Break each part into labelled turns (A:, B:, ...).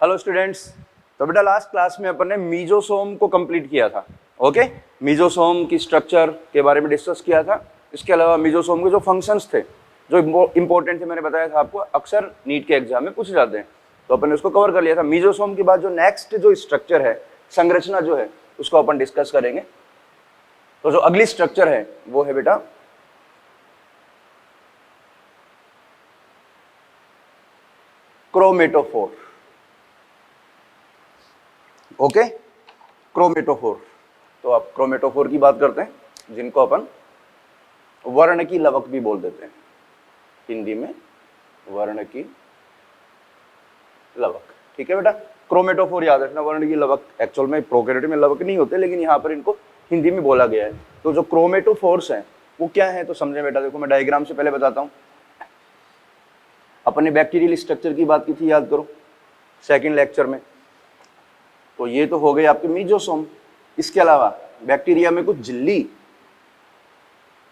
A: Hello students. तो बेटा last class में अपन ने मीजोसोम को कंप्लीट किया था। ओके, मीजोसोम की स्ट्रक्चर के बारे में डिस्कस किया था। इसके अलावा मीजोसोम के जो फंक्शंस थे, जो इंपॉर्टेंट थे, मैंने बताया था आपको, अक्सर नीट के एग्जाम में पूछे जाते हैं, तो अपन ने उसको कवर कर लिया था। मीजोसोम के बाद जो नेक्स्ट जो स्ट्रक्चर है, संरचना जो है, उसको अपन डिस्कस करेंगे। तो जो अगली स्ट्रक्चर है वो है बेटा क्रोमेटोफोर। Okay, chromatophore. तो आप क्रोमेटोफोर की बात करते हैं, जिनको अपन वर्ण की लवक भी बोल देते हैं, हिंदी में वर्ण की लवक। ठीक है बेटा, क्रोमेटोफोर याद रखना। वर्ण की लवक एक्चुअल में प्रोकैरियोट में लवक नहीं होते, लेकिन यहाँ पर इनको हिंदी में बोला गया है। तो जो क्रोमेटोफोर्स हैं वो क्या है, तो समझे बेटा। देखो मैं डायग्राम से पहले बताता हूँ। अपन ने बैक्टीरियल स्ट्रक्चर की बात की थी, याद करो, सेकेंड लेक्चर में। तो ये तो हो गए आपके मीजोसोम। इसके अलावा बैक्टीरिया में कुछ झिल्ली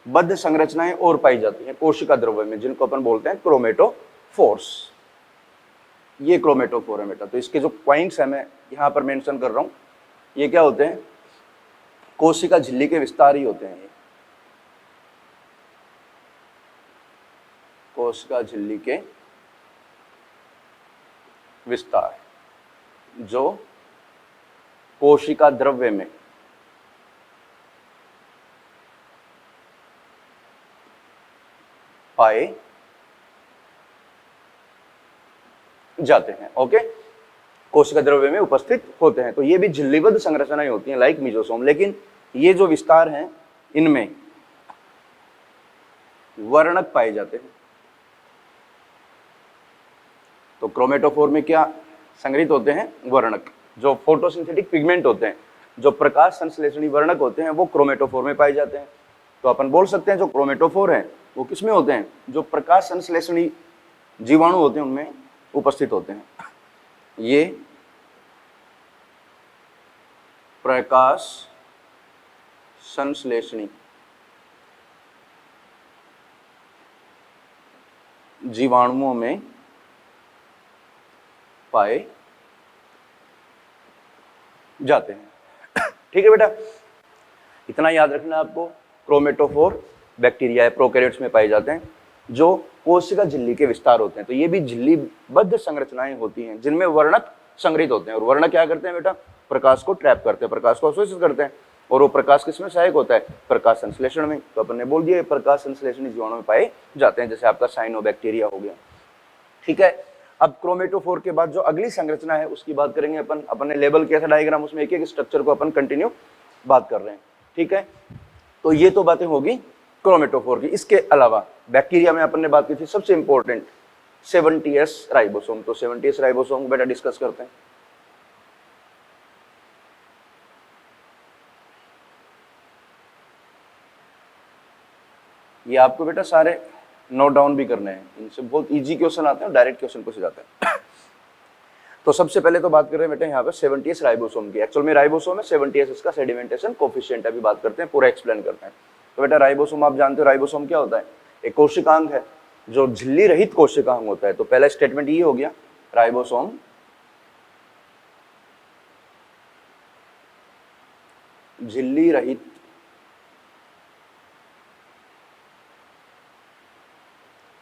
A: बद्ध संरचनाएं और पाई जाती हैं कोशिका द्रव्य में, जिनको अपन बोलते हैं क्रोमेटोफोर्स। ये क्रोमेटोफोर है बेटा। तो इसके जो पॉइंट्स हैं मैं यहां पर मेंशन कर रहा हूं, ये क्या होते हैं, कोशिका झिल्ली के विस्तार ही होते हैं। ये कोशिका झिल्ली के विस्तार जो कोशिका द्रव्य में पाए जाते हैं। ओके, कोशिका द्रव्य में उपस्थित होते हैं। तो ये भी झिल्लीबद्ध संरचनाएं होती हैं लाइक मीजोसोम, लेकिन ये जो विस्तार हैं इनमें वर्णक पाए जाते हैं। तो क्रोमेटोफोर में क्या संग्रहित होते हैं, वर्णक। जो फोटोसिंथेटिक पिगमेंट होते हैं, जो प्रकाश संश्लेषणी वर्णक होते हैं, वो क्रोमेटोफोर में पाए जाते हैं। तो अपन बोल सकते हैं जो क्रोमेटोफोर है वो किसमें होते हैं, जो प्रकाश संश्लेषणी जीवाणु होते हैं उनमें उपस्थित होते हैं। ये प्रकाश संश्लेषणी जीवाणुओं में पाए जाते हैं। ठीक है बेटा, इतना याद रखना आपको। क्रोमेटोफोर बैक्टीरिया है, प्रोकैरियोट्स में पाए जाते हैं, जो कोशिका झिल्ली के विस्तार होते हैं। तो ये भी झिल्लीबद्ध संरचनाएं होती हैं जिनमें वर्णक संग्रहित होते हैं। और वर्णक क्या करते हैं बेटा, प्रकाश को ट्रैप करते हैं, प्रकाश को अवशोषित करते हैं। और वो प्रकाश किसमें सहायक होता है, प्रकाश संश्लेषण में। तो अपन ने बोल दिया प्रकाश संश्लेषणी जीवाणु में पाए जाते हैं, जैसे आपका साइनोबैक्टीरिया हो गया। ठीक है, अब क्रोमेटोफोर के बाद जो अगली संरचना है उसकी बात करेंगे अपन ने लेबल किया था डायग्राम, उसमें एक एक स्ट्रक्चर को अपन कंटिन्यू बात कर रहे हैं। ठीक है, तो ये तो बातें होगी क्रोमेटोफोर की। इसके अलावा बैक्टीरिया में अपन ने बात की थी सबसे इंपॉर्टेंट 70S राइबोसोम। तो 70S राइबोसोम को बेटा डिस्कस करते हैं। ये आपको बेटा सारे नोट डाउन भी करने हैं, इनसे बहुत इजी क्वेश्चन आते हैं, डायरेक्ट क्वेश्चन पूछे जाते हैं। तो सबसे पहले तो बात कर रहे हैं बेटा यहाँ पे 70S राइबोसोम की। एक्चुअल में राइबोसोम है, 70S इसका सेडिमेंटेशन कोफिशिएंट अभी बात करते हैं, पूरा एक्सप्लेन करते हैं। तो बेटा राइबोसोम आप जानते हो, राइबोसोम क्या होता है, एक कोशिकांग है जो झिल्ली रहित कोशिकांग होता है। तो पहला स्टेटमेंट ये हो गया, राइबोसोम झिल्ली रहित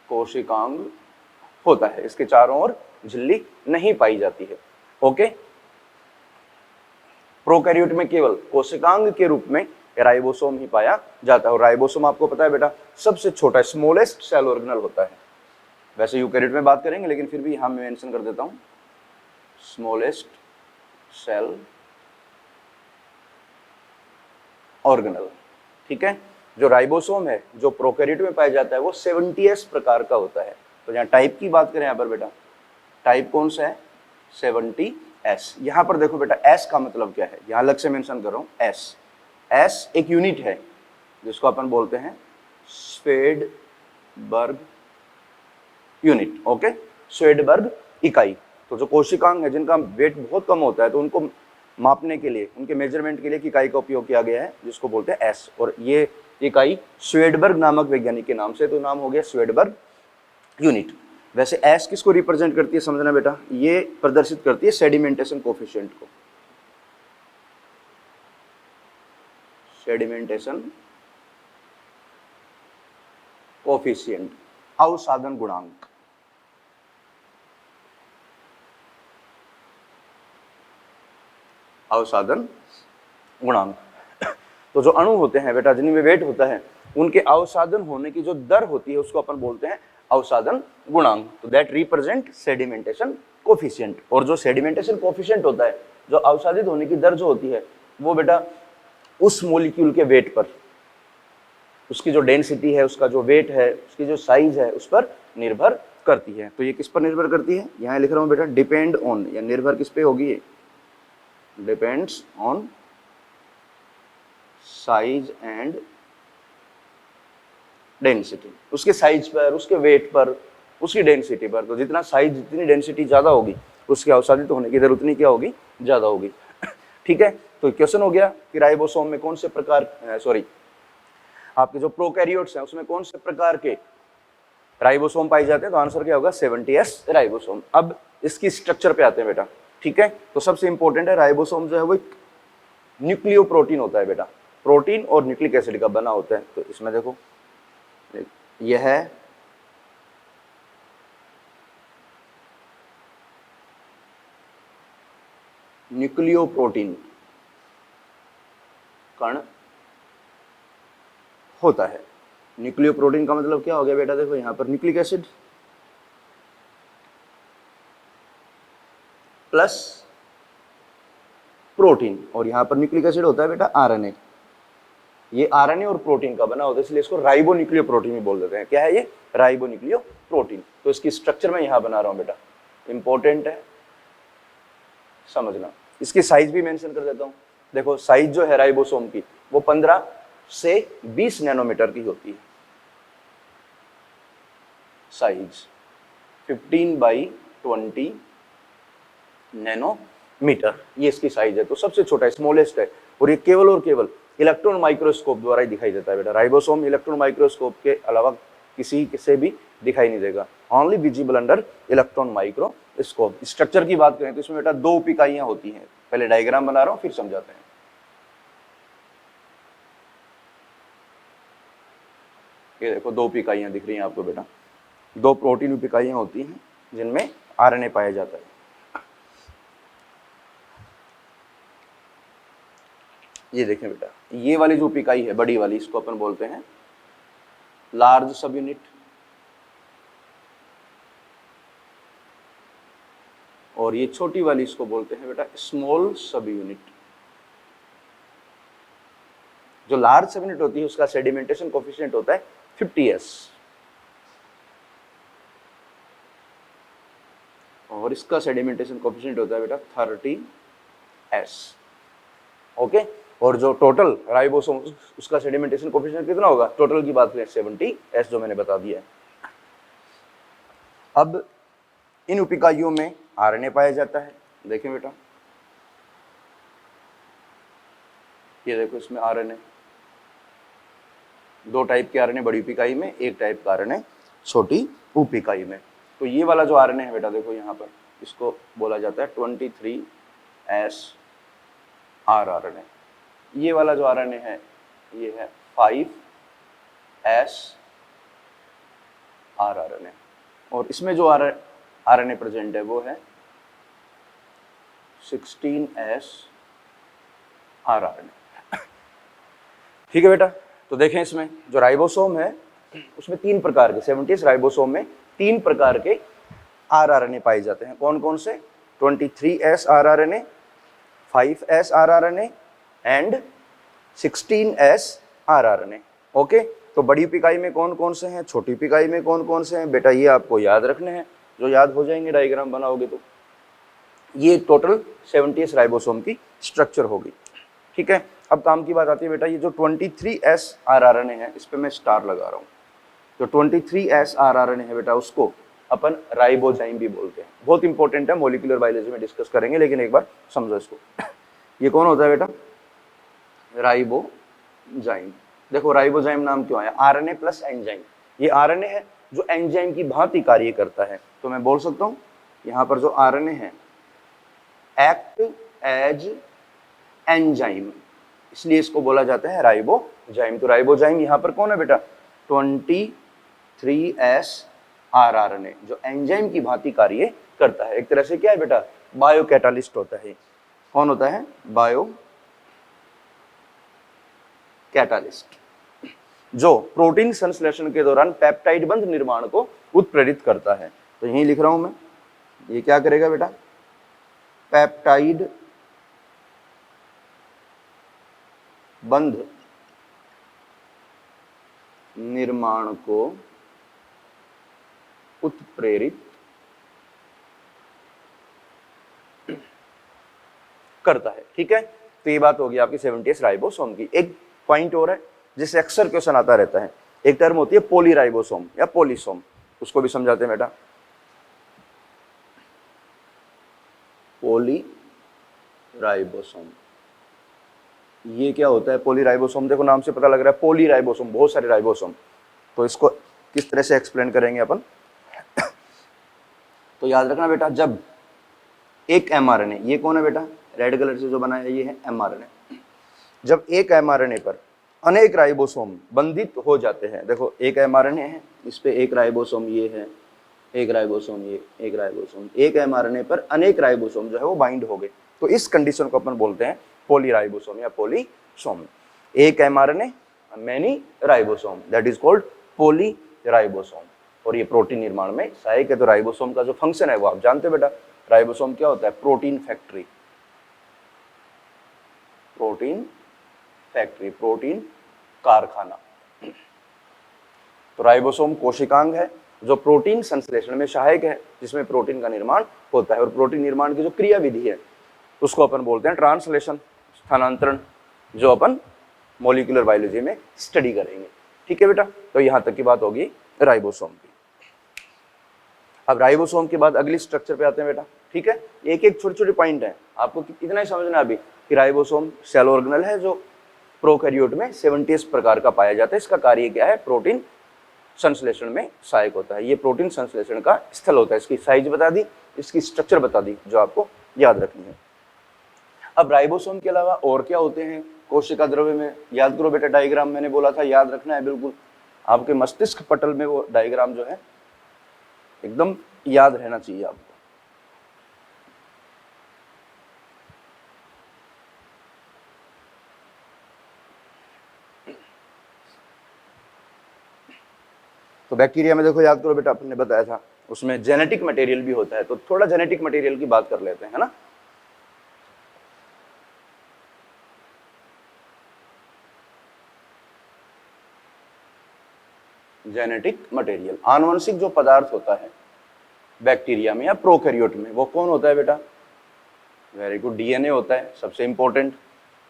A: कोशिकांग होता है, इसके चारों ओर झिल्ली नहीं पाई जाती है। ओके, प्रोकैरियोट में केवल कोशिकांग के रूप में राइबोसोम ही पाया जाता है। और राइबोसोम आपको पता है बेटा सबसे छोटा स्मॉलेस्ट सेल ऑर्गेनल होता है। वैसे यूकैरियोट में बात करेंगे, लेकिन फिर भी यहां मैं मेंशन कर देता हूं स्मॉलेस्ट सेल ऑर्गेनल। ठीक है, जो राइबोसोम है जो प्रोकैरियोट में पाया जाता है वो 70S प्रकार का होता है। तो यहाँ टाइप की बात करें, यहाँ पर बेटा टाइप कौन सा है, 70S। यहाँ पर देखो बेटा S का मतलब क्या है, यहाँ अलग से मेंशन कर रहा हूँ। S एक यूनिट है जिसको अपन बोलते हैं स्वेडबर्ग यूनिट। ओके, स्वेडबर्ग इकाई। तो जो कोशिकांग है जिनका वेट बहुत कम होता है, तो उनको मापने के लिए, उनके मेजरमेंट के लिए इकाई का उपयोग किया गया है जिसको बोलते हैं S। और ये इकाई स्वेडबर्ग नामक वैज्ञानिक के नाम से, तो नाम हो गया स्वेडबर्ग यूनिट। वैसे एस किसको रिप्रेजेंट करती है समझना बेटा, ये प्रदर्शित करती है सेडिमेंटेशन कोफिशिएंट को, सेडिमेंटेशन कोफिशिएंट, अवसादन गुणांक। अवसादन गुणांक। तो जो अणु होते हैं बेटा जिनमें वेट होता है, उनके अवसादन होने की जो दर होती है उसको अपन बोलते हैं अवसादन गुणांक। तो दैट रिप्रेजेंट सेडिमेंटेशन कोफिशिएंट। और जो सेडिमेंटेशन कोफिशिएंट होता है, जो अवसादित होने की दर जो होती है, वो बेटा उस मॉलिक्यूल के वेट पर, उसकी जो डेंसिटी है, उसका जो वेट है, उसकी जो साइज है, उस पर निर्भर करती है। तो ये किस पर निर्भर करती है, यहाँ लिख रहा हूँ बेटा डिपेंड ऑन, या निर्भर किस पे होगी, ये depends on size and density, उसके साइज पर, उसके वेट पर, उसकी डेंसिटी पर। तो जितना साइज, जितनी डेंसिटी ज्यादा होगी, उसके अवसादित होने की दर उतनी क्या होगी, ज्यादा होगी। ठीक है, तो क्वेश्चन हो गया कि राइबोसोम में कौन से प्रकार, सॉरी आपके जो प्रोकैरियोट्स हैं उसमें कौन से प्रकार के राइबोसोम पाए जाते हैं। तो आंसर क्या होगा 70S राइबोसोम। अब इसकी स्ट्रक्चर पे आते हैं बेटा। ठीक है, तो सबसे इंपॉर्टेंट है राइबोसोम जो है वो न्यूक्लियो प्रोटीन होता है बेटा, प्रोटीन और न्यूक्लिक एसिड का बना होता है। तो इसमें देखो यह है न्यूक्लियो प्रोटीन कण होता है। न्यूक्लियो प्रोटीन का मतलब क्या हो गया बेटा, देखो यहां पर न्यूक्लिक एसिड प्लस प्रोटीन, और यहां पर न्यूक्लिक एसिड होता है बेटा आरएनए। ये आरएनए और प्रोटीन का बना होता है, इसलिए इसको राइबोन्यूक्लियो प्रोटीन भी बोल देते हैं। क्या है ये, राइबोन्यूक्लियो प्रोटीन। तो इसकी स्ट्रक्चर मैं यहां बना रहा हूं बेटा, इंपॉर्टेंट है समझना। इसकी साइज भी मेंशन कर देता हूं। देखो साइज जो है राइबोसोम की वो 15 से 20 नैनोमीटर की होती है। साइज 15 बाई 20 नैनोमीटर, ये इसकी साइज है। तो सबसे छोटा, स्मॉलेस्ट है, और ये केवल और केवल इलेक्ट्रॉन माइक्रोस्कोप द्वारा ही दिखाई देता है बेटा। राइबोसोम इलेक्ट्रॉन माइक्रोस्कोप के अलावा किसी से भी दिखाई नहीं देगा, only visible under electron microscope. Structure की बात करें तो इसमें बेटा 2 उप इकाइयां होती हैं। पहले डायग्राम बना रहा हूं फिर समझाते हैं। ये देखो 2 उप इकाइयां दिख रही हैं आपको बेटा, 2 प्रोटीन उप इकाइयां होती हैं जिनमें आरएनए पाया जाता है। ये देखें बेटा, ये वाली जो उप इकाई है बड़ी वाली, इसको अपन बोलते हैं लार्ज सब यूनिट, और ये छोटी वाली इसको बोलते हैं बेटा स्मॉल सब यूनिट। जो लार्ज सब यूनिट होती है उसका सेडिमेंटेशन कोफिशिएंट होता है 50S, और इसका सेडिमेंटेशन कोफिशिएंट होता है बेटा 30S। ओके, और जो टोटल राइबोसोम उसका सेडिमेंटेशन कोफिशिएंट कितना होगा, टोटल की बात करें 70S, जो मैंने बता दिया है। अब इन उप इकाइयों में आरएनए पाया जाता है। देखें बेटा, ये देखो इसमें आरएनए, 2 टाइप के आरएनए बड़ी उप इकाई में, 1 टाइप का आरएनए छोटी उप इकाई में। तो ये वाला जो आरएनए है बेटा, देखो यहाँ पर इसको बोला जाता है 23S आरएनए। ये वाला जो आरएनए है ये है 5S आरएनए, और इसमें जो आरएनए प्रेजेंट है वो है 16S आरएनए। ठीक है बेटा, तो देखें इसमें जो राइबोसोम है उसमें 3 प्रकार के, 70S राइबोसोम में 3 प्रकार के आरएनए पाए जाते हैं। कौन कौन से, 23S RNA, 5S RNA and 16S RNA. Okay, तो बड़ी उप इकाई में कौन कौन से हैं, छोटी उप इकाई में कौन कौन से हैं बेटा, ये आपको याद रखने हैं। जो याद हो जाएंगे डायग्राम बनाओगे तो ये टोटल 70S राइबोसोम की स्ट्रक्चर होगी। ठीक है, अब काम की बात आती है बेटा, ये जो 23S आरएनए है इस पे मैं स्टार लगा रहा हूँ। जो 23S आरएनए है बेटा उसको अपन राइबोजाइम भी बोलते हैं। बहुत इंपॉर्टेंट है, मॉलिक्यूलर बायोलॉजी में डिस्कस करेंगे, लेकिन एक बार समझो इसको। ये कौन होता है बेटा, राइबोजाइम। देखो राइबोजाइम नाम क्यों आया, आरएनए प्लस एंजाइम। ये आरएनए है जो एंजाइम की भांति कार्य करता है। तो मैं बोल सकता हूं यहां पर जो आरएनए है एक्ट एज एंजाइम, इसलिए इसको बोला जाता है राइबोजाइम। तो राइबोजाइम यहां पर कौन है बेटा 23S आरएनए जो एंजाइम की भांति कार्य करता है। एक तरह से क्या है बेटा बायो कैटालिस्ट होता है। कौन होता है बायो कैटालिस्ट, जो प्रोटीन संश्लेषण के दौरान पेप्टाइड बंध निर्माण को उत्प्रेरित करता है। तो यही लिख रहा हूं मैं, ये क्या करेगा बेटा पेप्टाइड बंध निर्माण को उत्प्रेरित करता है। ठीक है, तो ये बात होगी आपकी 70S राइबोसोम की। एक पॉइंट और है जिससे अक्सर क्वेश्चन आता रहता है, एक टर्म होती है पॉलीराइबोसोम या पॉलीसोम, उसको भी समझाते हैं बेटा। पॉलीराइबोसोम ये क्या होता है पॉलीराइबोसोम, देखो नाम से पता लग रहा है पॉलीराइबोसोम बहुत सारे राइबोसोम। तो इसको किस तरह से एक्सप्लेन करेंगे अपन तो याद रखना बेटा, जब एक एमआरएनए, ये कौन है बेटा रेड कलर से जो बना है ये है एमआरएनए, जब एक एमआरएनए पर अनेक राइबोसोम बंधित हो जाते हैं, देखो एक एमआरएनए है इस पे एक राइबोसोम ये है, एक राइबोसोम ये, एक राइबोसोम, एक एमआरएनए पर अनेक राइबोसोम जो है वो बाइंड हो गए, तो इस कंडीशन को अपन बोलते हैं पॉलीराइबोसोम या पॉलीसोम। एक mRNA many ribosome that is called polyribosome, और ये प्रोटीन निर्माण में सहायक है। तो राइबोसोम का जो फंक्शन है वो आप जानते हो बेटा, राइबोसोम क्या होता है protein factory, protein factory, protein कारखाना। तो राइबोसोम कोशिकांग है जो प्रोटीन संश्लेषण में सहायक है, जिसमें प्रोटीन का निर्माण होता है, और प्रोटीन निर्माण की जो क्रिया विधि है उसको अपन बोलते हैं ट्रांसलेशन, स्थानांतरण, जो अपन मॉलिक्यूलर बायोलॉजी में स्टडी करेंगे। ठीक है बेटा, तो यहां तक की बात होगी राइबोसोम की। अब राइबोसोम के बाद अगली स्ट्रक्चर पे आते हैं बेटा। ठीक है, एक एक छोटे छोटे पॉइंट है, आपको इतना ही समझना अभी कि राइबोसोम सेल ऑर्गेनल है जो प्रोकैरियोट में 70S प्रकार का पाया जाता है। इसका कार्य क्या है प्रोटीन संश्लेषण में सहायक होता है, ये प्रोटीन संश्लेषण का स्थल होता है। इसकी साइज बता दी, इसकी स्ट्रक्चर बता दी जो आपको याद रखनी है। अब राइबोसोम के अलावा और क्या होते हैं कोशिका द्रव्य में, याद करो बेटा, डायग्राम मैंने बोला था याद रखना है बिल्कुल, आपके मस्तिष्क पटल में वो डायग्राम जो है एकदम याद रहना चाहिए आपको। तो बैक्टीरिया में देखो याद करो बेटा, आपने बताया था उसमें जेनेटिक मटेरियल भी होता है, तो थोड़ा जेनेटिक मटेरियल की बात कर लेते हैं, है ना। जेनेटिक मटेरियल आनुवंशिक जो पदार्थ होता है बैक्टीरिया में या प्रोकैरियोट में, वो कौन होता है बेटा, वेरी गुड, डीएनए होता है सबसे इंपॉर्टेंट।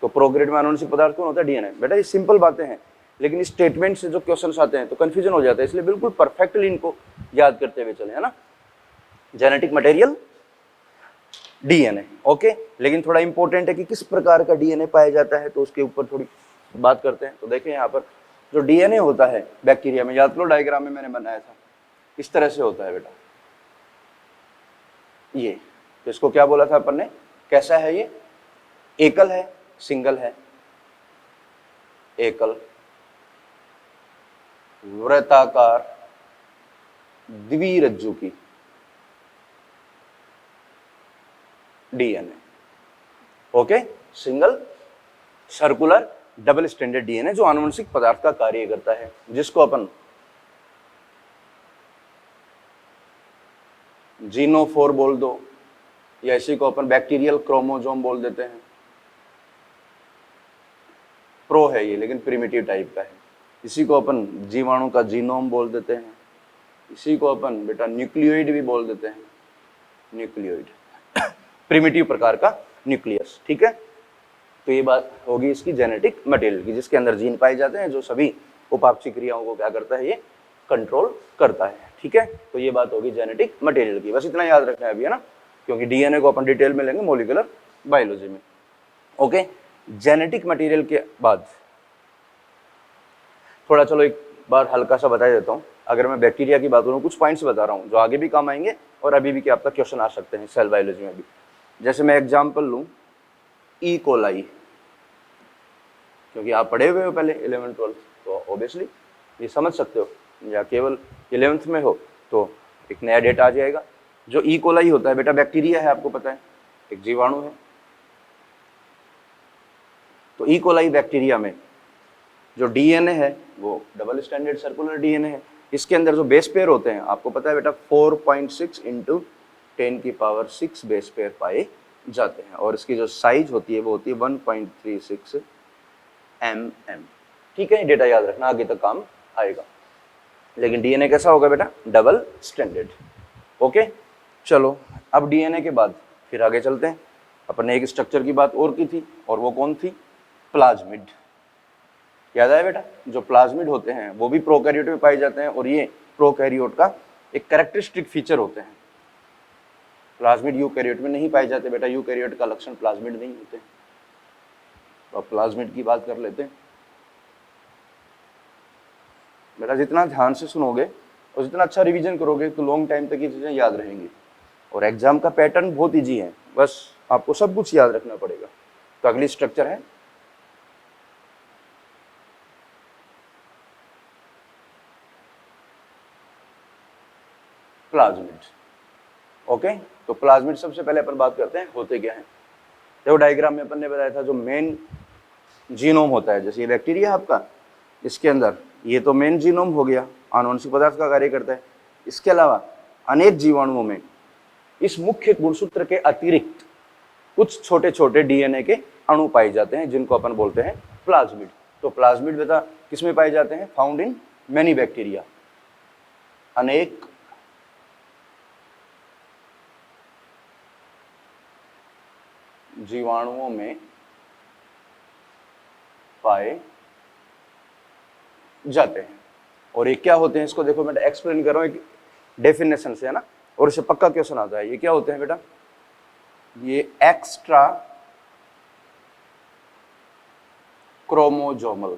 A: तो प्रोकैरियोट में आनुवंशिक पदार्थ कौन होता है डीएनए। बेटा ये सिंपल बातें हैं, लेकिन स्टेटमेंट से जो क्वेश्चंस आते हैं तो कंफ्यूजन हो जाता है, इसलिए बिल्कुल परफेक्टली इनको याद करते हुए चले, है ना। जेनेटिक मटेरियल डीएनए, ओके, लेकिन थोड़ा इंपॉर्टेंट है कि किस प्रकार का डीएनए पाया जाता है, तो उसके ऊपर थोड़ी बात करते हैं। तो देखें यहाँ पर जो डीएनए होता है बैक्टीरिया में, याद करो डायग्राम में मैंने बनाया था, इस तरह से होता है बेटा ये। तो इसको क्या बोला था अपन ने, कैसा है ये, एकल है, सिंगल है, एकल, वृत्ताकार, द्विरज्जु की DNA, okay, single, circular, double standard DNA जो आनुवंशिक पदार्थ का कार्य करता है, जिसको अपन जीनोफोर बोल दो, या इसी को अपन बैक्टीरियल क्रोमोसोम बोल देते हैं। प्रो है ये लेकिन प्रिमिटिव टाइप का है। इसी को अपन जीवाणु का जीनोम बोल देते हैं, इसी को अपन बेटा न्यूक्लियोइड भी बोल देते हैं, न्यूक्लियोइड प्रिमिटिव प्रकार का न्यूक्लियस। ठीक है, तो ये बात होगी इसकी जेनेटिक मटेरियल की, जिसके अंदर जीन पाए जाते हैं जो सभी उपापचय क्रियाओं को क्या करता है, ये कंट्रोल करता है। ठीक है, तो ये बात होगी जेनेटिक मटेरियल की, बस इतना याद रखना है अभी, है ना, क्योंकि डीएनए को अपन डिटेल में लेंगे मॉलिक्यूलर बायोलॉजी में। ओके, जेनेटिक मटेरियल के बाद थोड़ा चलो एक बार हल्का सा बता देता हूँ, अगर मैं बैक्टीरिया की बात करूँ, कुछ पॉइंट्स बता रहा हूँ जो आगे भी काम आएंगे और अभी भी क्या आपका क्वेश्चन आ सकते हैं सेल बायोलॉजी में भी। जैसे मैं एग्जाम्पल लूँ ई कोलाई, क्योंकि आप पढ़े हुए हो पहले 11 12, तो ऑब्वियसली ये समझ सकते हो, या केवल 11th में हो तो एक नया डेटा आ जाएगा। जो ई कोलाई होता है बेटा बैक्टीरिया है, आपको पता है, एक जीवाणु है। तो ई कोलाई बैक्टीरिया में जो डीएनए है वो डबल स्टैंडर्ड सर्कुलर डीएनए है। इसके अंदर जो बेस पेयर होते हैं, आपको पता है बेटा 4.6 × 10⁻⁶ बेस पेयर पाए जाते हैं, और इसकी जो साइज होती है वो होती है 1.36 mm। ठीक है, डेटा याद रखना, आगे तक काम आएगा। लेकिन डीएनए कैसा होगा बेटा? Double standard. ओके, चलो अब डीएनए के बाद फिर आगे चलते हैं। अपन ने एक स्ट्रक्चर की बात और की थी, और वो कौन थी? प्लाज्मिड। याद आया बेटा? जो प्लाज्मिड होते हैं वो भी प्रोकैरियोट में पाए जाते हैं, और ये प्रोकैरियोट का एक कैरेक्टरिस्टिक फीचर होते हैं। प्लाज्मिड यूकैरियोट में नहीं पाए जाते बेटा, यूकैरियोट का लक्षण प्लाज्मिड नहीं होते। तो अब प्लाज्मिड की बात कर लेते हैं बेटा। जितना ध्यान से सुनोगे और जितना अच्छा रिवीजन करोगे तो लॉन्ग टाइम तक ये चीजें याद रहेंगी, और एग्जाम का पैटर्न बहुत ईजी है, बस आपको सब कुछ याद रखना पड़ेगा। तो अगली स्ट्रक्चर है प्लाज्मिड। ओके, तो प्लाज्मिड सबसे पहले अपन बात करते हैं होते क्या है। देखो डायग्राम में अपन ने बताया था जो मेन जीनोम होता है, जैसे ये बैक्टीरिया आपका, इसके अंदर ये तो मेन जीनोम हो गया, आनुवंशिक पदार्थ का कार्य करता है। इसके अलावा अनेक जीवाणुओं में इस मुख्य गुणसूत्र के अतिरिक्त कुछ छोटे छोटे डीएनए के अणु पाए जाते हैं, जिनको अपन बोलते हैं प्लाज्मिड। तो प्लाज्मिड बेटा किस में पाए जाते हैं? फाउंड इन मेनी बैक्टीरिया, अनेक जीवाणुओं में पाए जाते हैं। और ये क्या होते हैं, इसको देखो मैं एक्सप्लेन कर रहा हूं एक डेफिनेशन से, है ना, और इसे पक्का क्वेश्चन आता है। ये क्या होते हैं बेटा? ये एक्स्ट्रा क्रोमोजोमल,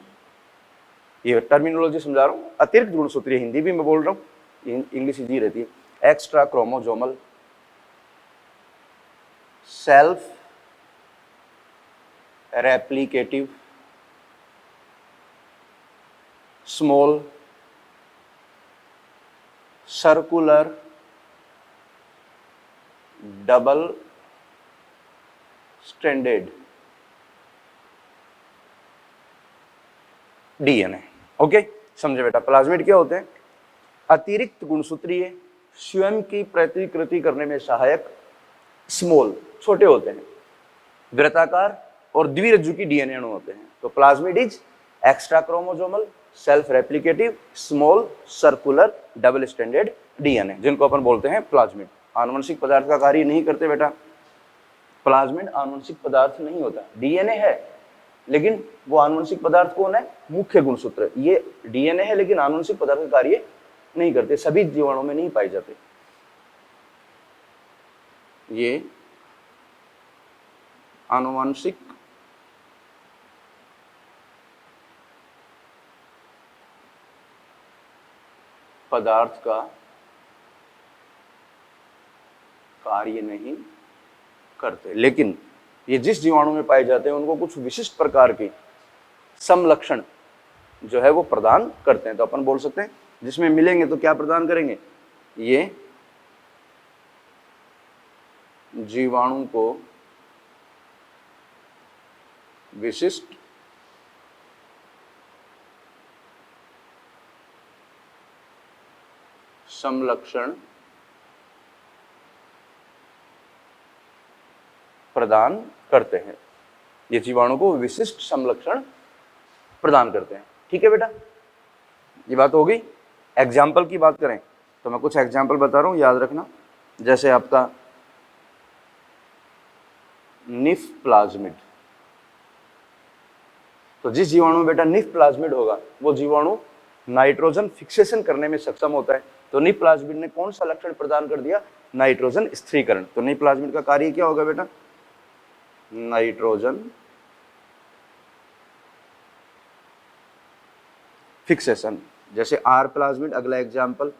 A: ये टर्मिनोलॉजी समझा रहा हूं, अतिरिक्त गुणसूत्रीय, हिंदी भी मैं बोल रहा हूं, इंग्लिश इजी रहती है। Extra chromosomal self replicative small circular double standard DNA. Okay, समझे बेटा? प्लाज्मिड क्या होते हैं? अतिरिक्त गुणसूत्रीय, स्वयं की प्रतिकृति करने में सहायक, स्मॉल छोटे होते हैं, वृत्ताकार और द्विरज्जुकी डीएनए अणु होते हैं। तो plasmid is extra chromosomal self replicative small circular double standard DNA, जिनको अपन बोलते हैं प्लाज्मिड। आनुवंशिक पदार्थ का कार्य नहीं करते बेटा, प्लाज्मिड आनुवंशिक पदार्थ नहीं होता। डीएनए है लेकिन वो आनुवंशिक पदार्थ कौन है? मुख्य गुणसूत्र। ये डीएनए है लेकिन आनुवंशिक पदार्थ का कार्य नहीं करते, सभी जीवाणुओं में नहीं पाए जाते। ये आनुवंशिक पदार्थ का कार्य नहीं करते, लेकिन ये जिस जीवाणु में पाए जाते हैं उनको कुछ विशिष्ट प्रकार के समलक्षण जो है वो प्रदान करते हैं। तो अपन बोल सकते हैं जिसमें मिलेंगे तो क्या प्रदान करेंगे? ये जीवाणु को विशिष्ट समलक्षण प्रदान करते हैं। ये जीवाणु को विशिष्ट समलक्षण प्रदान करते हैं। ठीक है बेटा, ये बात हो गई। एग्जाम्पल की बात करें तो मैं कुछ एग्जाम्पल बता रहा हूं, याद रखना। जैसे आपका निफ प्लाज्मिड, तो जिस जीवाणु में बेटा निफ प्लाज्मिड होगा वो जीवाणु नाइट्रोजन फिक्सेशन करने में सक्षम होता है। तो निफ प्लाज्मिड ने कौन सा लक्षण प्रदान कर दिया? नाइट्रोजन स्थिरीकरण। तो निफ प्लाज्मिड का कार्य क्या होगा बेटा? नाइट्रोजन फिक्सेशन, जैसे आर प्लाज्मिड, अगला एग्जाम्पल,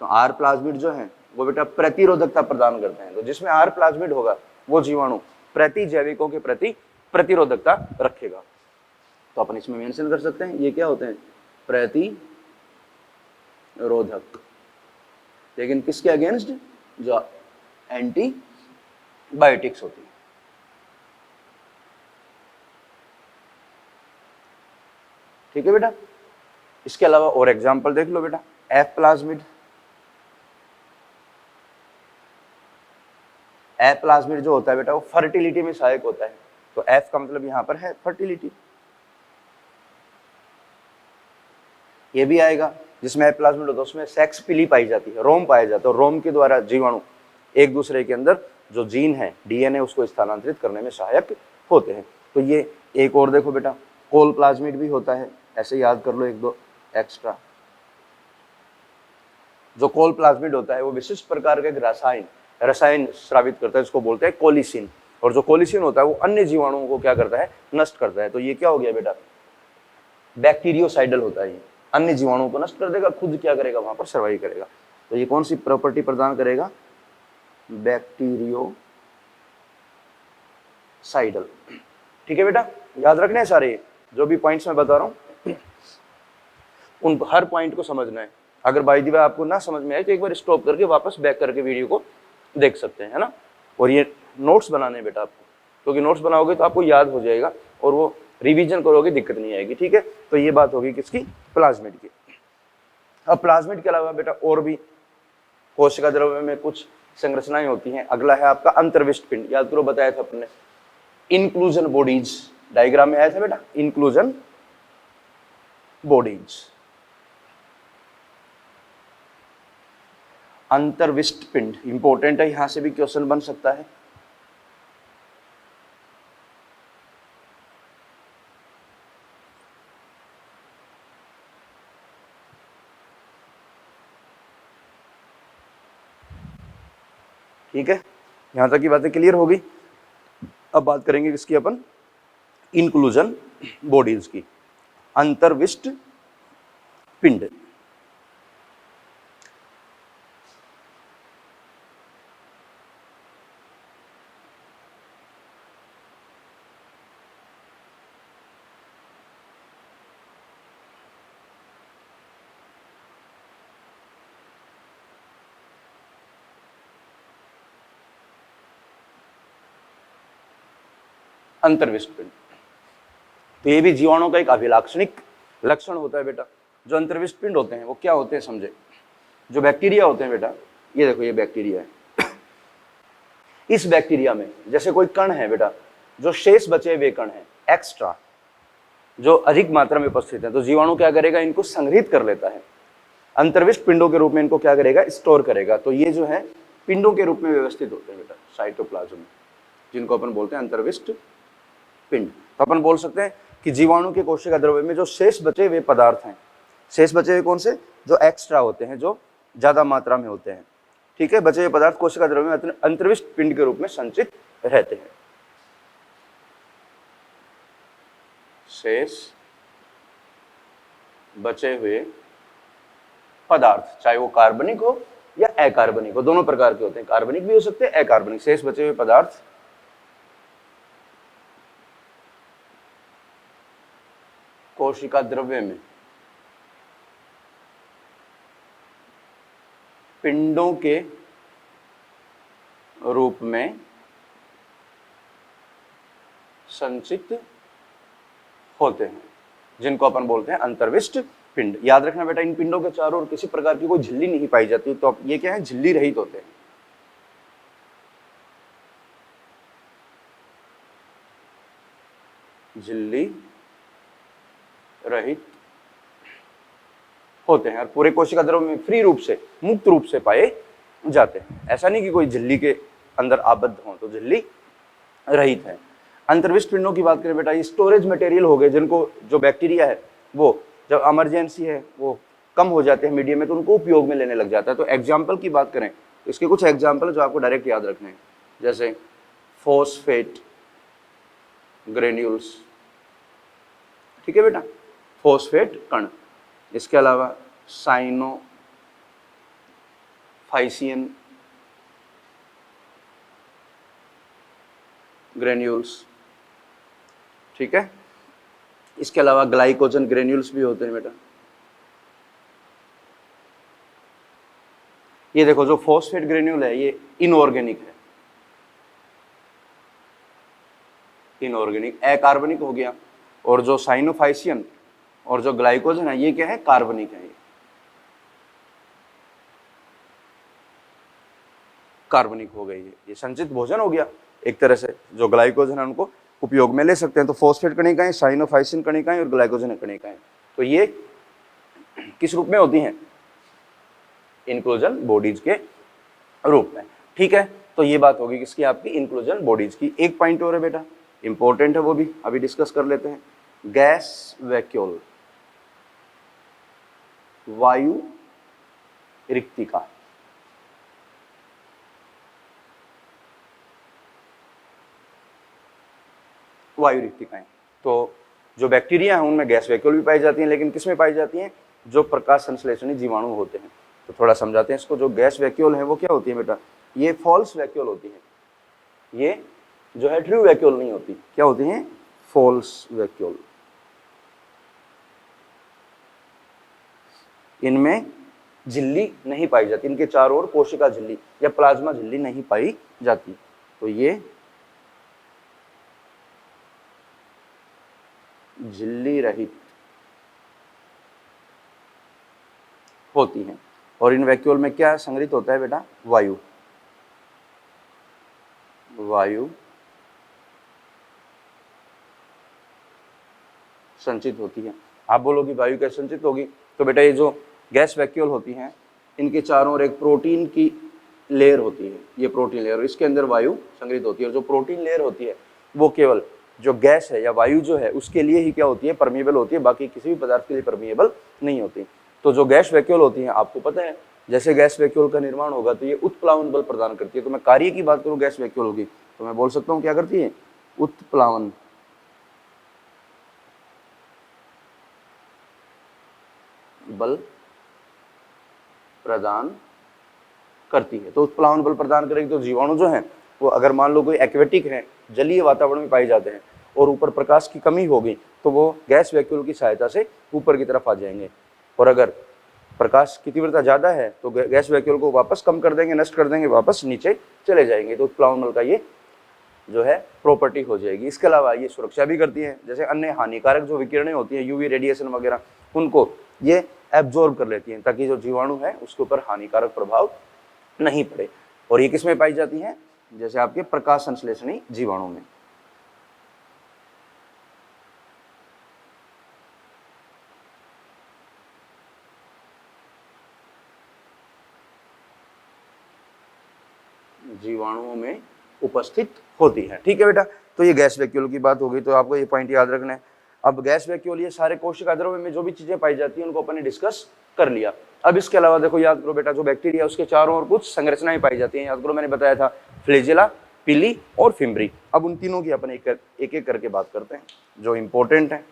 A: तो आर प्लाज्मिड जो है वो बेटा प्रतिरोधकता प्रदान करते हैं। तो जिसमें आर प्लाज्मिड होगा वो जीवाणु प्रतिजैविकों के प्रति प्रतिरोधकता रखेगा। तो अपन इसमें मेंशन कर सकते हैं ये क्या होते हैं, प्रतिरोधक। लेकिन किसके अगेंस्ट, जो एंटीबायोटिक्स होती है। ठीक है बेटा। इसके अलावा और एग्जाम्पल देख लो बेटा, एफ प्लाज्मिड। एफ प्लाज्मिड जो होता है बेटा वो फर्टिलिटी में सहायक होता है। तो एफ का मतलब यहां पर है फर्टिलिटी। ये भी आएगा जिसमें एफ प्लाज्मिड होता है उसमें सेक्स पिली पाई जाती है, रोम पाया जाता है। रोम के द्वारा जीवाणु एक दूसरे के अंदर जो जीन है, डीएनए, उसको स्थानांतरित करने में सहायक होते हैं। तो ये एक और देखो बेटा, कोल प्लाज्मिड भी होता है, ऐसे याद कर लो एक दो एक्स्ट्रा। जो कोल प्लाज्मिड होता है वो विशिष्ट प्रकार के रसायन स्रावित करता है, जिसको बोलते हैं कोलिसिन। और जो कोलिसिन होता है वो अन्य जीवाणुओं को क्या करता है, नष्ट करता है। तो ये क्या हो गया बेटा, बैक्टीरियोसाइडल होता है। ये अन्य जीवाणुओं को नष्ट कर देगा, खुद क्या करेगा, वहां पर सर्वाइव करेगा। तो ये कौन सी प्रॉपर्टी प्रदान करेगा, बैक्टीरियोसाइडल। ठीक है बेटा, याद रखना है सारे जो भी पॉइंट्स मैं बता रहा हूं, उन हर पॉइंट को समझना है। अगर बाय द वे आपको ना समझ में आए तो एक बार स्टॉप करके वापस बैक करके वीडियो को देख सकते हैं, है ना। और ये नोट्स बनाने हैं बेटा आपको, क्योंकि नोट्स बनाओगे तो आपको याद हो जाएगा और वो रिवीजन करोगे दिक्कत नहीं आएगी। ठीक है, तो ये बात होगी किसकी, प्लाज्मिड की। अब प्लाज्मिड के अलावा बेटा और भी कोशिका द्रव्य में कुछ संरचनाएं होती हैं। अगला है आपका अंतर्विष्ट पिंड। याद करो, बताया था अपने इंक्लूजन बॉडीज, डायग्राम में आया था बेटा, इंक्लूजन बॉडीज। अंतर्विष्ट पिंड इंपॉर्टेंट है, यहां से भी क्वेश्चन बन सकता है। ठीक है, यहां तक की बातें क्लियर होगी। अब बात करेंगे किसकी अपन, इंक्लूजन बॉडीज की। अंतर्विष्ट पिंड, अंतर्विष्ट पिंड। तो ये भी जीवाणु का एक अभिलाक्षणिक लक्षण होता है बेटा। जो अंतर्विष्ट पिंड होते हैं वो क्या होते हैं समझे, जो बैक्टीरिया होते हैं बेटा, ये देखो ये बैक्टीरिया है। इस बैक्टीरिया में जैसे कोई कण है बेटा, जो शेष बचे हुए कण है एक्स्ट्रा, जो अधिक मात्रा में उपस्थित है, तो जीवाणु क्या करेगा, इनको संग्रहित कर लेता है। अंतर्विष्ट पिंडों के रूप में इनको क्या करेगा, स्टोर करेगा। तो ये जो है पिंडों के रूप में व्यवस्थित होते हैं बेटा साइटोप्लाज्म में, जिनको अपन बोलते हैं अंतर्विष्ट पिंड। तो अपन बोल सकते हैं कि जीवाणु के कोशिका द्रव्य में जो शेष बचे हुए पदार्थ हैं, शेष बचे हुए कौन से, जो एक्स्ट्रा होते हैं, जो ज्यादा मात्रा में होते हैं। ठीक है, बचे हुए पदार्थ कोशिका द्रव्य में अंतर्विष्ट पिंड के रूप में संचित रहते हैं। शेष बचे हुए पदार्थ, चाहे वो कार्बनिक हो या अकार्बनिक हो, दोनों प्रकार के होते हैं, कार्बनिक भी हो सकते हैं, अकार्बनिक। शेष बचे हुए पदार्थ कोशिका द्रव्य में पिंडों के रूप में संचित होते हैं, जिनको अपन बोलते हैं अंतर्विष्ट पिंड। याद रखना बेटा, इन पिंडों के चारों ओर किसी प्रकार की कोई झिल्ली नहीं पाई जाती, तो ये क्या है, झिल्ली रहित होते हैं। झिल्ली रहित होते हैं और पूरे कोशिका द्रव्य में फ्री रूप से, मुक्त रूप से पाए जाते हैं। ऐसा नहीं कि कोई झिल्ली के अंदर आबद्ध हो, तो झिल्ली रहित है। अंतर्विष्ट पिंडों की बात करें बेटा, ये स्टोरेज मटेरियल हो गए, जिनको जो बैक्टीरिया है वो जब इमरजेंसी है, वो कम हो जाते हैं मीडियम में, तो उनको उपयोग में लेने लग जाता है। तो एग्जाम्पल की बात करें तो इसके कुछ एग्जाम्पल जो आपको डायरेक्ट याद रखने हैं, जैसे फॉस्फेट ग्रेन्यूल्स। ठीक है बेटा, फॉस्फेट कण, इसके अलावा साइनोफाइसियन ग्रेन्यूल्स, ठीक है। इसके अलावा ग्लाइकोजन ग्रेन्यूल्स भी होते हैं बेटा। ये देखो जो फॉस्फेट ग्रेन्यूल है ये इनऑर्गेनिक है, इनऑर्गेनिक अकार्बनिक हो गया, और जो साइनोफाइसियन और जो ग्लाइकोजन है ये क्या है, कार्बनिक है, कार्बनिक हो गई है, ये संचित भोजन हो गया एक तरह से। जो ग्लाइकोजन है उनको उपयोग में ले सकते हैं। तो फॉस्फेट कणिकाएं, साइनोफाइसिन कणिकाएं और ग्लाइकोजन कणिकाएं, तो ये किस रूप में होती हैं, इंक्लूजन बॉडीज के रूप में, ठीक है। तो ये बात होगी किसकी, आपकी इंक्लूजन बॉडीज की। एक पॉइंट और है बेटा, इंपॉर्टेंट है, वो भी अभी डिस्कस कर लेते हैं। गैस वैक्यूल, वायु रिक्तिका। वायु रिक्तिकाएं, तो जो बैक्टीरिया हैं उनमें गैस वैक्यूल भी पाई जाती हैं, लेकिन किस में पाई जाती हैं, जो प्रकाश संश्लेषणी जीवाणु होते हैं। तो थोड़ा समझाते हैं इसको। जो गैस वैक्यूल है वो क्या होती है बेटा, ये फॉल्स वैक्यूल होती है, ये जो है ट्रू वैक्यूल नहीं होती। क्या होती हैं, फॉल्स वैक्यूल। इनमें झिल्ली नहीं पाई जाती, इनके चारों ओर कोशिका झिल्ली या प्लाज्मा झिल्ली नहीं पाई जाती। तो ये झिल्ली रहित होती हैं। और इन वैक्यूल में क्या संग्रहित होता है बेटा, वायु, वायु संचित होती है। आप बोलोगे वायु कैसे संचित होगी, तो बेटा ये जो गैस वैक्यूल होती हैं इनके चारों ओर एक प्रोटीन की लेयर होती है, ये प्रोटीन लेयर, इसके अंदर वायु संग्रहित होती है। और जो प्रोटीन लेयर होती है वो केवल जो गैस है या वायु जो है उसके लिए ही क्या होती है, परमिएबल होती है, बाकी किसी भी पदार्थ के लिए परमिएबल नहीं होती। तो जो गैस वैक्यूल होती है, आपको पता है जैसे गैस वैक्यूल का निर्माण होगा तो ये उत्प्लावन बल प्रदान करती है। तो मैं कार्य की बात करूं गैस वैक्यूल होगी तो मैं बोल सकता हूं क्या करती है, उत्प्लावन बल प्रदान करती है। तो उत्प्लावन बल प्रदान करेगी। तो जीवाणु जो है वो अगर मान लो कोई एक्वेटिक है, जलीय वातावरण में पाए जाते हैं और ऊपर प्रकाश की कमी होगी तो वो गैस वैक्यूल की सहायता से ऊपर की तरफ आ जाएंगे। और अगर प्रकाश की तीव्रता ज़्यादा है तो गैस वैक्यूल को वापस कम कर देंगे, नष्ट कर देंगे, वापस नीचे चले जाएंगे। तो उत्प्लावन बल का ये जो है प्रॉपर्टी हो जाएगी। इसके अलावा ये सुरक्षा भी करती है, जैसे अन्य हानिकारक जो विकिरणें होती हैं, यूवी रेडिएशन वगैरह, उनको ये एब्जॉर्ब कर लेती हैं ताकि जो जीवाणु है उसके ऊपर हानिकारक प्रभाव नहीं पड़े। और ये किस में पाई जाती हैं, जैसे आपके प्रकाश संश्लेषणी जीवाणु में। जीवाणुओं में उपस्थित होती है, ठीक है बेटा। तो ये गैस वैक्यूल की बात हो गई, तो आपको ये पॉइंट याद रखना है। अब गैस वैक्यूल ये सारे कोशिका द्रव्य में जो भी चीजें पाई जाती हैं उनको अपन ने डिस्कस कर लिया। अब इसके अलावा देखो याद करो बेटा, जो बैक्टीरिया उसके चारों ओर कुछ संरचनाएं पाई जाती हैं। याद करो मैंने बताया था फ्लैजेला, पिली और फिम्बरी। अब उन तीनों की अपन एक एक करके बात करते हैं जो इंपॉर्टेंट है,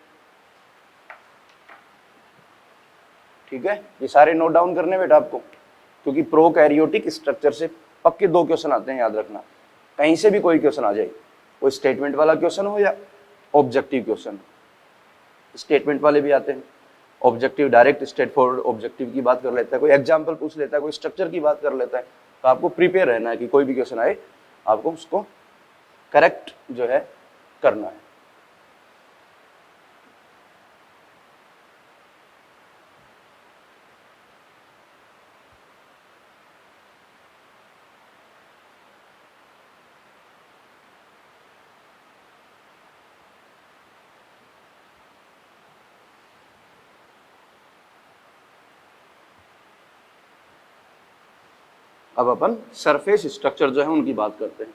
A: ठीक है। ये सारे नोट डाउन करने बेटा आपको, क्योंकि प्रोकैरियोटिक स्ट्रक्चर से पक्के 2 क्वेश्चन आते हैं, याद रखना। कहीं से भी कोई क्वेश्चन आ जाए, कोई स्टेटमेंट वाला क्वेश्चन हो या ऑब्जेक्टिव क्वेश्चन। स्टेटमेंट वाले भी आते हैं, objective direct straight forward objective की बात कर लेता है, कोई एग्जाम्पल पूछ लेता है, कोई स्ट्रक्चर की बात कर लेता है। तो आपको प्रिपेयर रहना है कि कोई भी क्वेश्चन आए आपको उसको करेक्ट जो है करना है। अब अपन सरफेस स्ट्रक्चर जो है उनकी बात करते हैं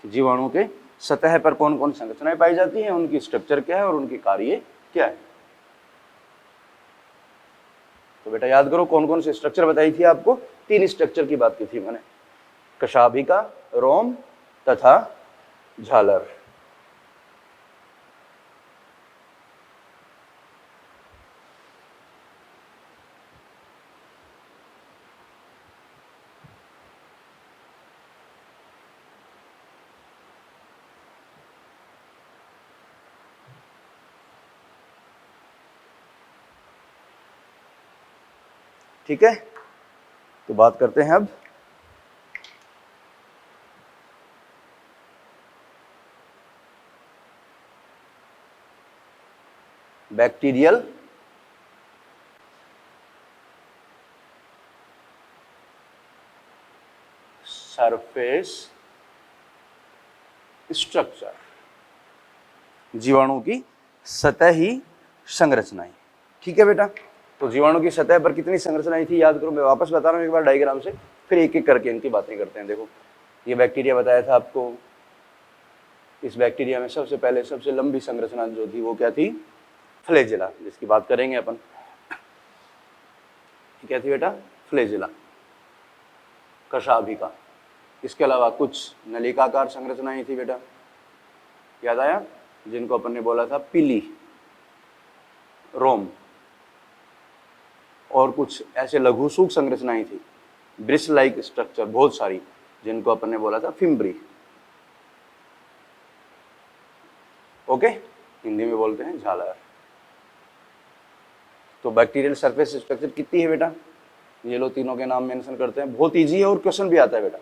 A: कि जीवाणु के सतह पर कौन कौन संरचनाएं पाई जाती हैं, उनकी स्ट्रक्चर क्या है और उनकी कार्य क्या है। तो बेटा याद करो कौन कौन से स्ट्रक्चर बताई थी आपको, 3 स्ट्रक्चर की बात की थी मैंने, कशाभिका, रोम तथा झालर। ठीक है, तो बात करते हैं अब बैक्टीरियल सरफेस स्ट्रक्चर, जीवाणु की सतही संरचनाएं। ठीक है बेटा, तो जीवाणु की सतह पर कितनी संरचनाएं थी याद करो, मैं वापस बता रहा हूं एक बार डायग्राम से, फिर एक एक करके इनकी बातें करते हैं। देखो ये बैक्टीरिया बताया था आपको, इस बैक्टीरिया में सबसे पहले सबसे लंबी संरचना जो थी वो क्या थी, फ्लैजेला, जिसकी बात करेंगे अपन। क्या थी बेटा, फ्लैजेला, कशाभिका। इसके अलावा कुछ नलिकाकार संरचनाएं थी बेटा, याद आया, जिनको अपन ने बोला था पिली, रोम, और कुछ ऐसे लघु सूक्ष्म संरचनाएं थी, ब्रिस लाइक स्ट्रक्चर बहुत सारी, जिनको अपन ने बोला था फिम्ब्री। ओके, हिंदी में बोलते हैं झालर। तो बैक्टीरियल सरफेस स्ट्रक्चर कितनी है बेटा, ये लो तीनों के नाम मेंशन करते हैं, बहुत इजी है और क्वेश्चन भी आता है बेटा।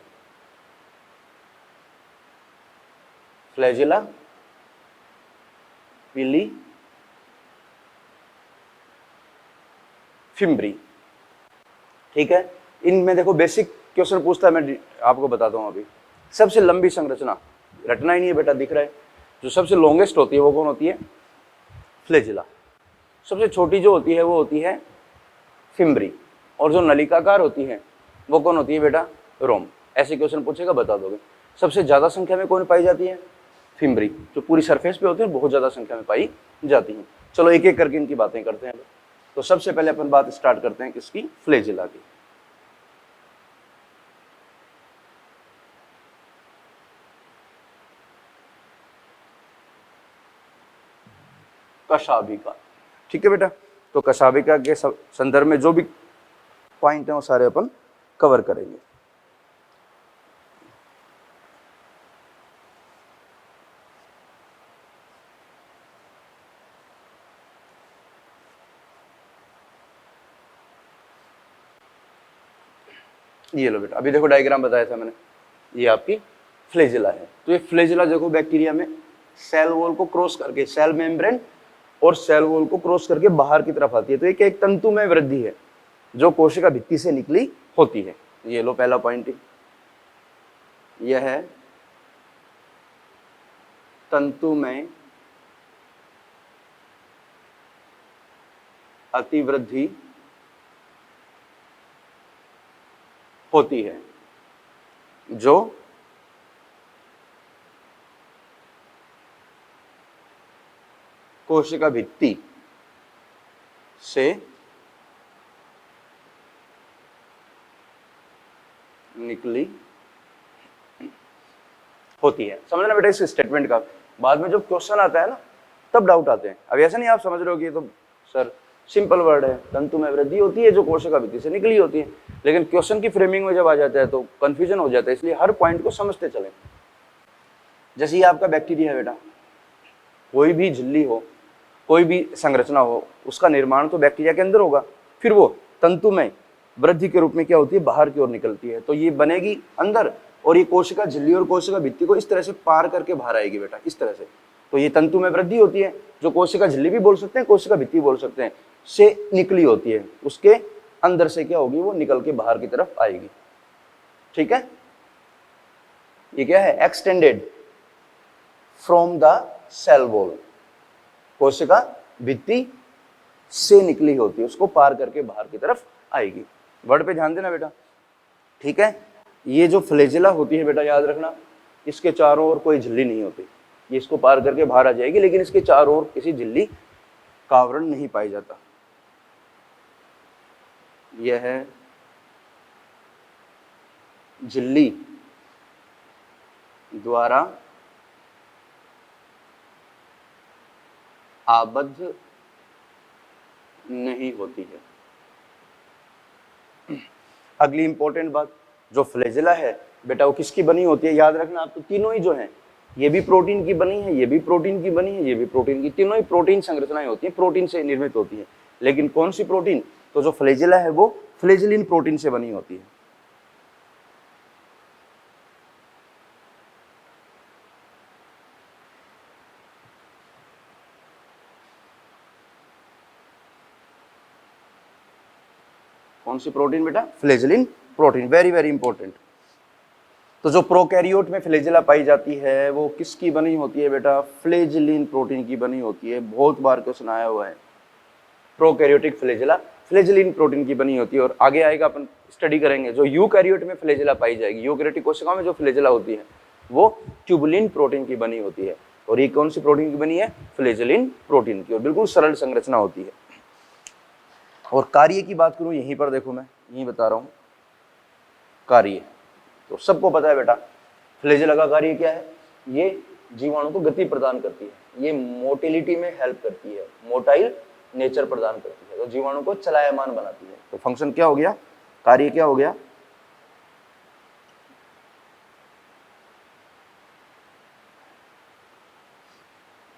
A: फ्लैजेला, पिली, फिम्ब्री। ठीक है, इनमें देखो बेसिक क्वेश्चन पूछता है, मैं आपको बताता हूं अभी। सबसे लंबी संरचना रटना ही नहीं है बेटा, दिख रहा है, जो सबसे लॉन्गेस्ट होती है वो कौन होती है, फ्लैजेला। सबसे छोटी जो होती है वो होती है फिम्ब्री, और जो नलिकाकार होती है वो कौन होती है बेटा, रोम। ऐसे क्वेश्चन पूछेगा बता दोगे। सबसे ज्यादा संख्या में कौन पाई जाती है, फिम्ब्री, जो पूरी सरफेस पे होती है बहुत ज्यादा संख्या में पाई जाती है। चलो एक एक करके इनकी बातें करते हैं। तो सबसे पहले अपन बात स्टार्ट करते हैं किसकी, फ्लैजेला की। कशाभिका। ठीक है बेटा, तो कशाभिका के संदर्भ में जो भी पॉइंट है वो सारे अपन कवर करेंगे। ये लो बेटा, अभी देखो डायग्राम बताया था मैंने, ये आपकी फ्लैजेला है। तो ये फ्लैजेला देखो बैक्टीरिया में सेल वॉल को क्रॉस करके, सेल मेम्ब्रेन और सेल वॉल को क्रॉस करके बाहर की तरफ आती है। तो एक तंतुमय वृद्धि है जो कोशिका भित्ति से निकली होती है। ये लो पहला पॉइंट, यह है तंतुमय अतिवृद्धि होती है जो कोशिका भित्ति से निकली होती है। समझना बेटा इस स्टेटमेंट का, बाद में जब क्वेश्चन आता है ना तब डाउट आते हैं। अब ऐसा नहीं आप समझ रहे हो कि तो सर सिंपल वर्ड है, तंतु में वृद्धि होती है जो कोशिका भित्ति से निकली होती है, लेकिन क्वेश्चन की फ्रेमिंग में जब आ जाता है तो कंफ्यूजन हो जाता है। इसलिए हर पॉइंट को समझते चलें। जैसे ये आपका बैक्टीरिया है बेटा, कोई भी झिल्ली हो, कोई भी संरचना हो, उसका निर्माण तो बैक्टीरिया के अंदर होगा, फिर वो तंतु में वृद्धि के रूप में क्या होती है, बाहर की ओर निकलती है। तो ये बनेगी अंदर, और ये कोशिका झिल्ली और कोशिका भित्ति को इस तरह से पार करके बाहर आएगी बेटा, इस तरह से। तो ये तंतु में वृद्धि होती है, जो कोशिका झिल्ली भी बोल सकते हैं, कोशिका भित्ति बोल सकते हैं, से निकली होती है। उसके अंदर से क्या होगी, वो निकल के बाहर की तरफ आएगी। ठीक है, ये क्या है, extended from the cell wall, कोशिका भित्ति से निकली होती है, उसको पार करके बाहर की तरफ आएगी। वर्ड पे ध्यान देना बेटा। ठीक है, ये जो फ्लैजेला होती है बेटा, याद रखना, इसके चारों ओर कोई झिल्ली नहीं होती, ये इसको पार करके बाहर आ जाएगी, लेकिन इसके चारों ओर किसी झिल्ली का आवरण नहीं पाया जाता। यह है झिल्ली द्वारा आबद्ध नहीं होती है। अगली इंपॉर्टेंट बात, जो फ्लैजेला है बेटा वो किसकी बनी होती है, याद रखना आप, तो तीनों ही जो हैं, ये भी प्रोटीन की बनी है, ये भी प्रोटीन की बनी है, ये भी प्रोटीन की, तीनों ही प्रोटीन संरचनाएं होती हैं, प्रोटीन से निर्मित होती है। लेकिन कौन सी प्रोटीन, तो जो फ्लैजेला है वो फ्लेजिलिन प्रोटीन से बनी होती है। कौन सी प्रोटीन बेटा? Flagellin protein, very very important. तो जो प्रोकैरियोट में फ्लेजिला पाई जाती है वो किसकी बनी होती है बेटा? फ्लेजिलिन प्रोटीन की बनी होती है। बहुत बार क्वेश्चन आया हुआ है, प्रोकैरियोटिक फ्लेजिला फ्लेजिलिन प्रोटीन की बनी होती है। और आगे आएगा अपन स्टडी करेंगे, जो यूकैरियोट में फ्लेजिला पाई जाएगी, यूकैरियोटिक कोशिकाओं में जो फ्लेजिला होती है वो ट्यूबुलिन प्रोटीन की बनी होती है। और ये कौन सी प्रोटीन की बनी है? फ्लेजिलिन प्रोटीन की। और बिल्कुल सरल संरचना होती है। और कार्य की बात करूं, यहीं पर देखो, मैं यहीं बता रहा हूं कार्य। तो सबको पता है बेटा फ्लेजिला का कार्य क्या है? ये जीवाणु को गति प्रदान करती है, ये मोटिलिटी में हेल्प करती है, मोटाइल नेचर प्रदान करती है, तो जीवाणु को चलायमान बनाती है। तो फंक्शन क्या हो गया? कार्य क्या हो गया?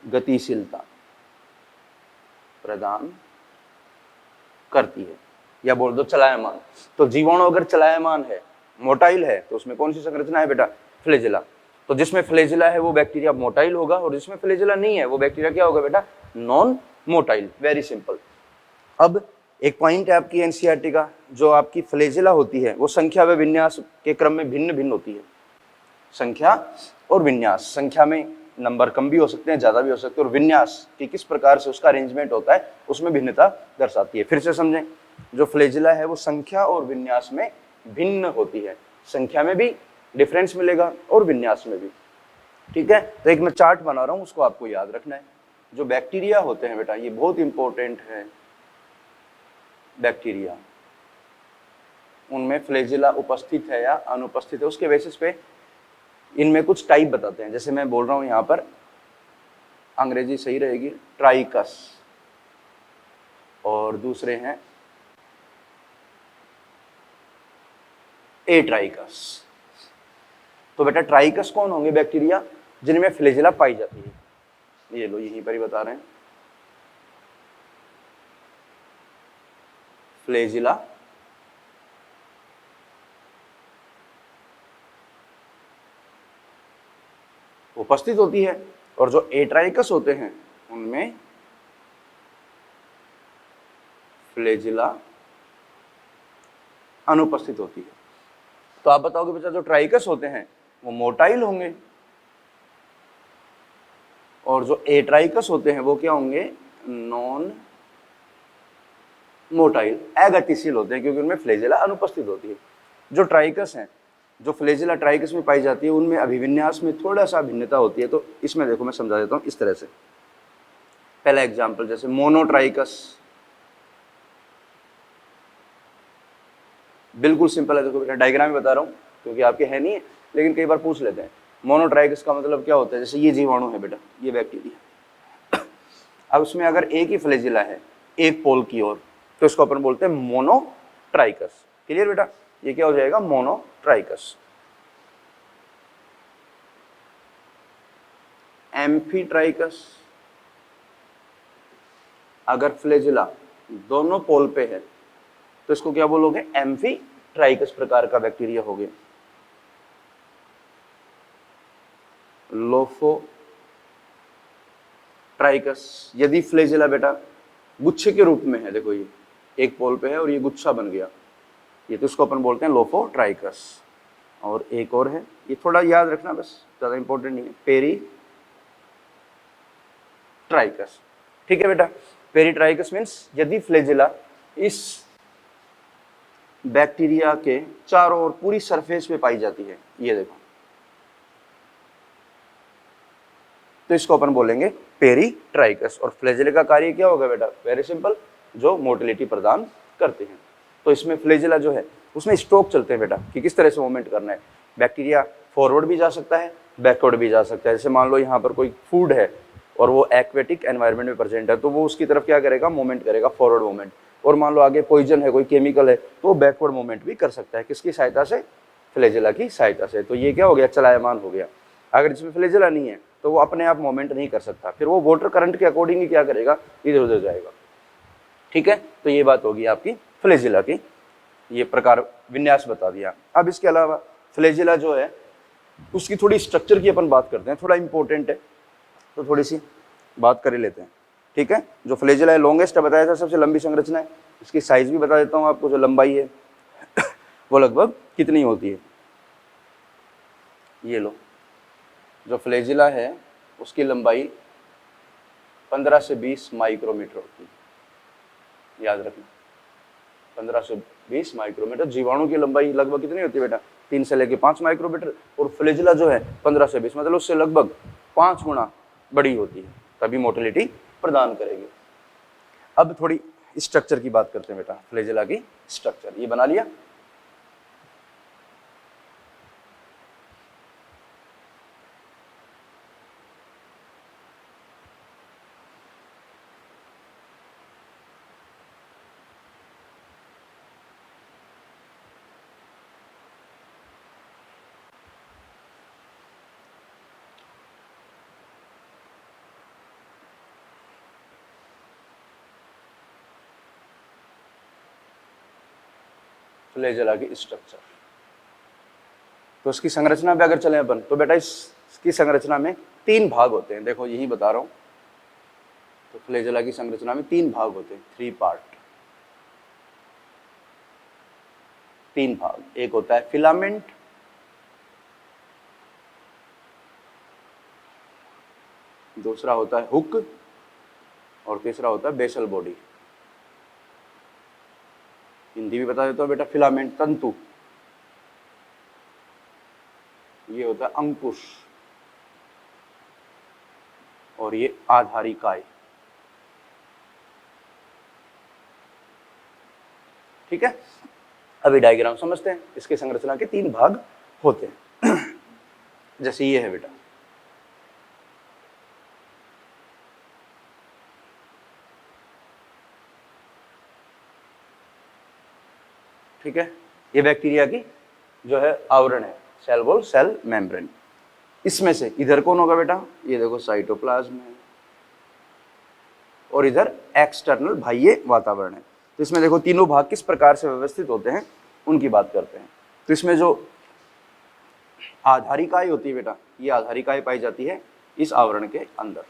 A: गतिशीलता प्रदान करती है, या बोल दो चलायमान। तो जीवाणु अगर चलायमान है, मोटाइल है, तो उसमें कौन सी संरचना है बेटा? फ्लेजिला। तो जिसमें फ्लेजिला है वो बैक्टीरिया मोटाइल होगा, और जिसमें फ्लेजिला नहीं है वो बैक्टीरिया क्या होगा बेटा? Non motile. Very simple. अब एक पॉइंट है आपकी एनसीईआरटी का, जो आपकी फ्लेजिला होती है वो संख्या व विन्यास के क्रम में भिन्न भिन्न होती है। संख्या और विन्यास, संख्या में नंबर कम भी हो सकते हैं, ज्यादा भी हो सकते हैं, और विन्यास कि किस प्रकार से उसका अरेंजमेंट होता है उसमें भिन्नता दर्शाती है। फिर से समझें, जो फ्लेजिला है वो संख्या और विन्यास में भिन्न होती है। संख्या में भी डिफरेंस मिलेगा और विन्यास में भी। ठीक है, तो एक मैं चार्ट बना रहा हूं, उसको आपको याद रखना है। जो बैक्टीरिया होते हैं बेटा, ये बहुत इंपॉर्टेंट है। बैक्टीरिया, उनमें फ्लेजिला उपस्थित है या अनुपस्थित है, उसके बेसिस पे इनमें कुछ टाइप बताते हैं। जैसे मैं बोल रहा हूं यहां पर, अंग्रेजी सही रहेगी, ट्राइकस, और दूसरे हैं एट्राइकस। तो बेटा ट्राइकस कौन होंगे? बैक्टीरिया जिनमें फ्लेजिला पाई जाती है। ये लो, यहीं पर ही बता रहे हैं, फ्लेजिला उपस्थित होती है, और जो एट्राइकस होते हैं उनमें फ्लेजिला अनुपस्थित होती है। तो आप बताओगे बच्चा जो ट्राइकस होते हैं वो मोटाइल होंगे, और जो एट्राइकस होते हैं वो क्या होंगे? नॉन मोटाइल, अगतिशील होते हैं, क्योंकि उनमें फ्लेजिला अनुपस्थित होती है। जो ट्राइकस हैं, जो फ्लेजिला ट्राइकस में पाई जाती है, उनमें अभिविन्यास में थोड़ा सा भिन्नता होती है। तो इसमें देखो मैं समझा देता हूं इस तरह से। पहला एग्जाम्पल, जैसे मोनोट्राइकस, बिल्कुल सिंपल है। देखो बेटा डायग्राम में बता रहा हूँ, क्योंकि आपके है नहीं है, लेकिन कई बार पूछ लेते हैं। मोनोट्राइकस का मतलब क्या होता है? जैसे ये जीवाणु है बेटा, ये बैक्टीरिया, अब उसमें अगर एक ही फ्लेजिला है एक पोल की ओर, तो इसको अपन बोलते हैं मोनोट्राइकस। क्लियर बेटा? ये क्या हो जाएगा? मोनोट्राइकस। एम्फीट्राइकस, अगर फ्लेजिला दोनों पोल पे है तो इसको क्या बोलोगे? एम्फीट्राइकस प्रकार का बैक्टीरिया हो गया। लोफोट्राइकस, यदि फ्लेजिला बेटा गुच्छे के रूप में है, देखो ये एक पोल पे है और ये गुच्छा बन गया, ये तो इसको अपन बोलते हैं लोफोट्राइकस। और एक और है, ये थोड़ा याद रखना बस, ज्यादा इंपॉर्टेंट नहीं है, पेरीट्राइकस। ठीक है बेटा, पेरीट्राइकस मीन्स यदि फ्लेजिला इस बैक्टीरिया के चारों ओर पूरी सरफेस पे पाई जाती है, ये देखो, तो इसको अपन बोलेंगे पेरीट्राइकस। और फ्लेजिला का कार्य क्या होगा बेटा? वेरी सिंपल, जो मोटिलिटी प्रदान करते हैं। तो इसमें फ्लेजिला जो है उसमें स्ट्रोक चलते हैं बेटा, कि किस तरह से मूवमेंट करना है। बैक्टीरिया फॉरवर्ड भी जा सकता है, बैकवर्ड भी जा सकता है। जैसे मान लो यहाँ पर कोई फूड है और वो एक्वेटिक एनवायरनमेंट में प्रेजेंट है, तो वो उसकी तरफ क्या करेगा? मूवमेंट करेगा, फॉरवर्ड मूवमेंट। और मान लो आगे पॉइजन है, कोई केमिकल है, तो वो बैकवर्ड मूवमेंट भी कर सकता है। किसकी सहायता से? फ्लेजिला की सहायता से। तो ये क्या हो गया? चलायमान हो गया। अगर इसमें फ्लेजिला नहीं है तो वो अपने आप मूवमेंट नहीं कर सकता, फिर वो वाटर करंट के अकॉर्डिंग ही क्या करेगा? इधर उधर जाएगा। ठीक है, तो ये बात होगी आपकी फ्लेजिला की। ये प्रकार विन्यास बता दिया। अब इसके अलावा फ्लैजिला जो है उसकी थोड़ी स्ट्रक्चर की अपन बात करते हैं, थोड़ा इंपॉर्टेंट है तो थोड़ी सी बात कर ही लेते हैं, ठीक है। जो फ्लैजिला है लॉन्गेस्ट बताया था, सबसे लंबी संरचना है। इसकी साइज भी बता देता हूँ आपको, जो लंबाई है वो लगभग कितनी होती है। ये लो, जो फ्लैजिला है उसकी लंबाई 15 से 20 माइक्रोमीटर होती है, याद रखना 15 से 20 माइक्रोमीटर। जीवाणु की लंबाई लगभग कितनी होती है बेटा, 3 से लेकर 5 माइक्रोमीटर, और फ्लैजिला जो है 15 से 20, मतलब उससे लगभग 5 गुना बड़ी होती है, तभी मोटिलिटी प्रदान करेगी। अब थोड़ी स्ट्रक्चर की बात करते हैं बेटा, फ्लैजिला की स्ट्रक्चर ये बना लिया। फ्लैजिला की स्ट्रक्चर, तो इसकी संरचना पे अगर चले अपन तो बेटा इसकी संरचना में 3 भाग होते हैं। देखो यही बता रहा हूं, तो फ्लैजिला की संरचना में 3 भाग होते हैं, 3 पार्ट, 3 भाग। एक होता है फिलामेंट, दूसरा होता है हुक, और तीसरा होता है बेसल बॉडी। हिंदी भी बता देता हूं बेटा, फिलामेंट तंतु, ये होता है अंकुश, और ये आधारिकाय, ठीक है। अभी डायग्राम समझते हैं। इसके संरचना के 3 भाग होते हैं जैसे ये है बेटा, ठीक है। ये बैक्टीरिया की जो है आवरण है, सेल वॉल, सेल मेम्ब्रेन। इसमें से इधर कौन होगा बेटा, ये देखो साइटोप्लाज्म है, और इधर एक्सटर्नल बाह्य वातावरण है। तो इसमें देखो तीनों भाग किस प्रकार से व्यवस्थित होते हैं उनकी बात करते हैं। तो इसमें जो आधारिकाएं होती है बेटा, ये आधारिकाएं पाई जाती है इस आवरण के अंदर।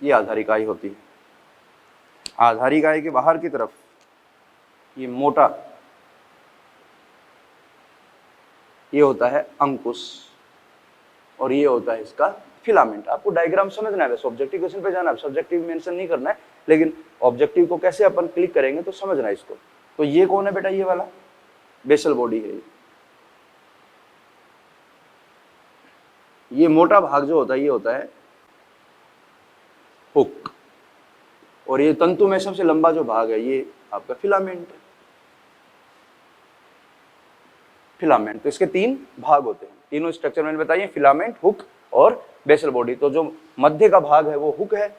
A: ये आधारिकाएं होती है। आधारिकाएं के बाहर की तरफ ये मोटा, ये होता है अंकुश, और ये होता है इसका फिलामेंट। आपको डायग्राम समझना है, वैसे ऑब्जेक्टिव क्वेश्चन पे जाना है, सब्जेक्टिव मेंशन नहीं करना है, लेकिन ऑब्जेक्टिव को कैसे अपन क्लिक करेंगे तो समझना है इसको। तो ये कौन है बेटा, ये वाला बेसल बॉडी है। ये मोटा भाग जो होता है ये होता है हुक, और ये तंतु में सबसे लंबा जो भाग है ये आपका फिलामेंट है। फिलामेंट, तो इसके 3 भाग होते हैं, तीनों स्ट्रक्चर मैंने बताइए, फिलामेंट, हुक और बेसल बॉडी। तो जो मध्य का भाग है वो हुक है,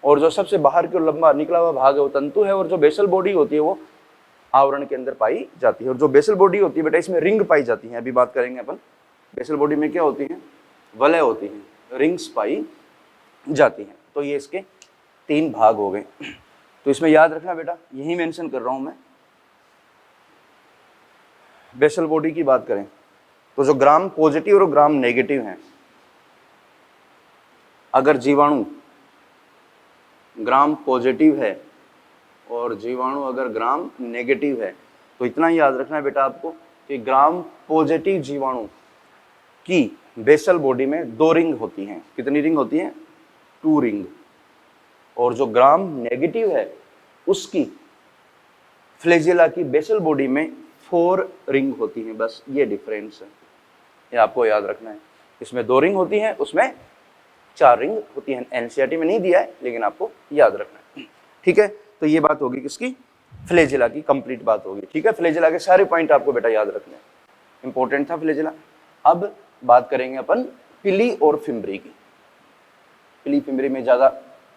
A: और जो सबसे बाहर की ओर लंबा निकला हुआ भाग है वो तंतु है, और जो बेसल बॉडी होती है वो आवरण के अंदर पाई जाती है। और जो बेसल बॉडी होती है बेटा, इसमें रिंग पाई जाती है, अभी बात करेंगे अपन। बेसल बॉडी में क्या होती है, वलय होती है, रिंग्स पाई जाती हैं। तो ये इसके 3 भाग हो गए। तो इसमें याद रखना बेटा, यही मेंशन कर रहा हूं मैं। बेसल बॉडी की बात करें तो जो ग्राम पॉजिटिव और ग्राम नेगेटिव हैं, अगर जीवाणु ग्राम पॉजिटिव है और जीवाणु अगर ग्राम नेगेटिव है, तो इतना ही याद रखना है बेटा आपको कि ग्राम पॉजिटिव जीवाणु की बेसल बॉडी में 2 रिंग होती हैं। कितनी रिंग होती हैं, 2 रिंग। और जो ग्राम नेगेटिव है उसकी फ्लैजिला की बेसल बॉडी में 4 रिंग होती हैं। बस ये डिफरेंस है, ये आपको याद रखना है। इसमें 2 रिंग होती हैं, उसमें 4 रिंग होती हैं। एनसीईआरटी में नहीं दिया है लेकिन आपको याद रखना है, ठीक है। तो ये बात होगी किसकी, फ्लैजिला की कंप्लीट बात होगी, ठीक है। फ्लैजिला के सारे पॉइंट आपको बेटा याद रखने हैं, इंपॉर्टेंट था फ्लैजिला। अब बात करेंगे अपन पिली और फिम्बरी की। पिली फिम्बरी में ज़्यादा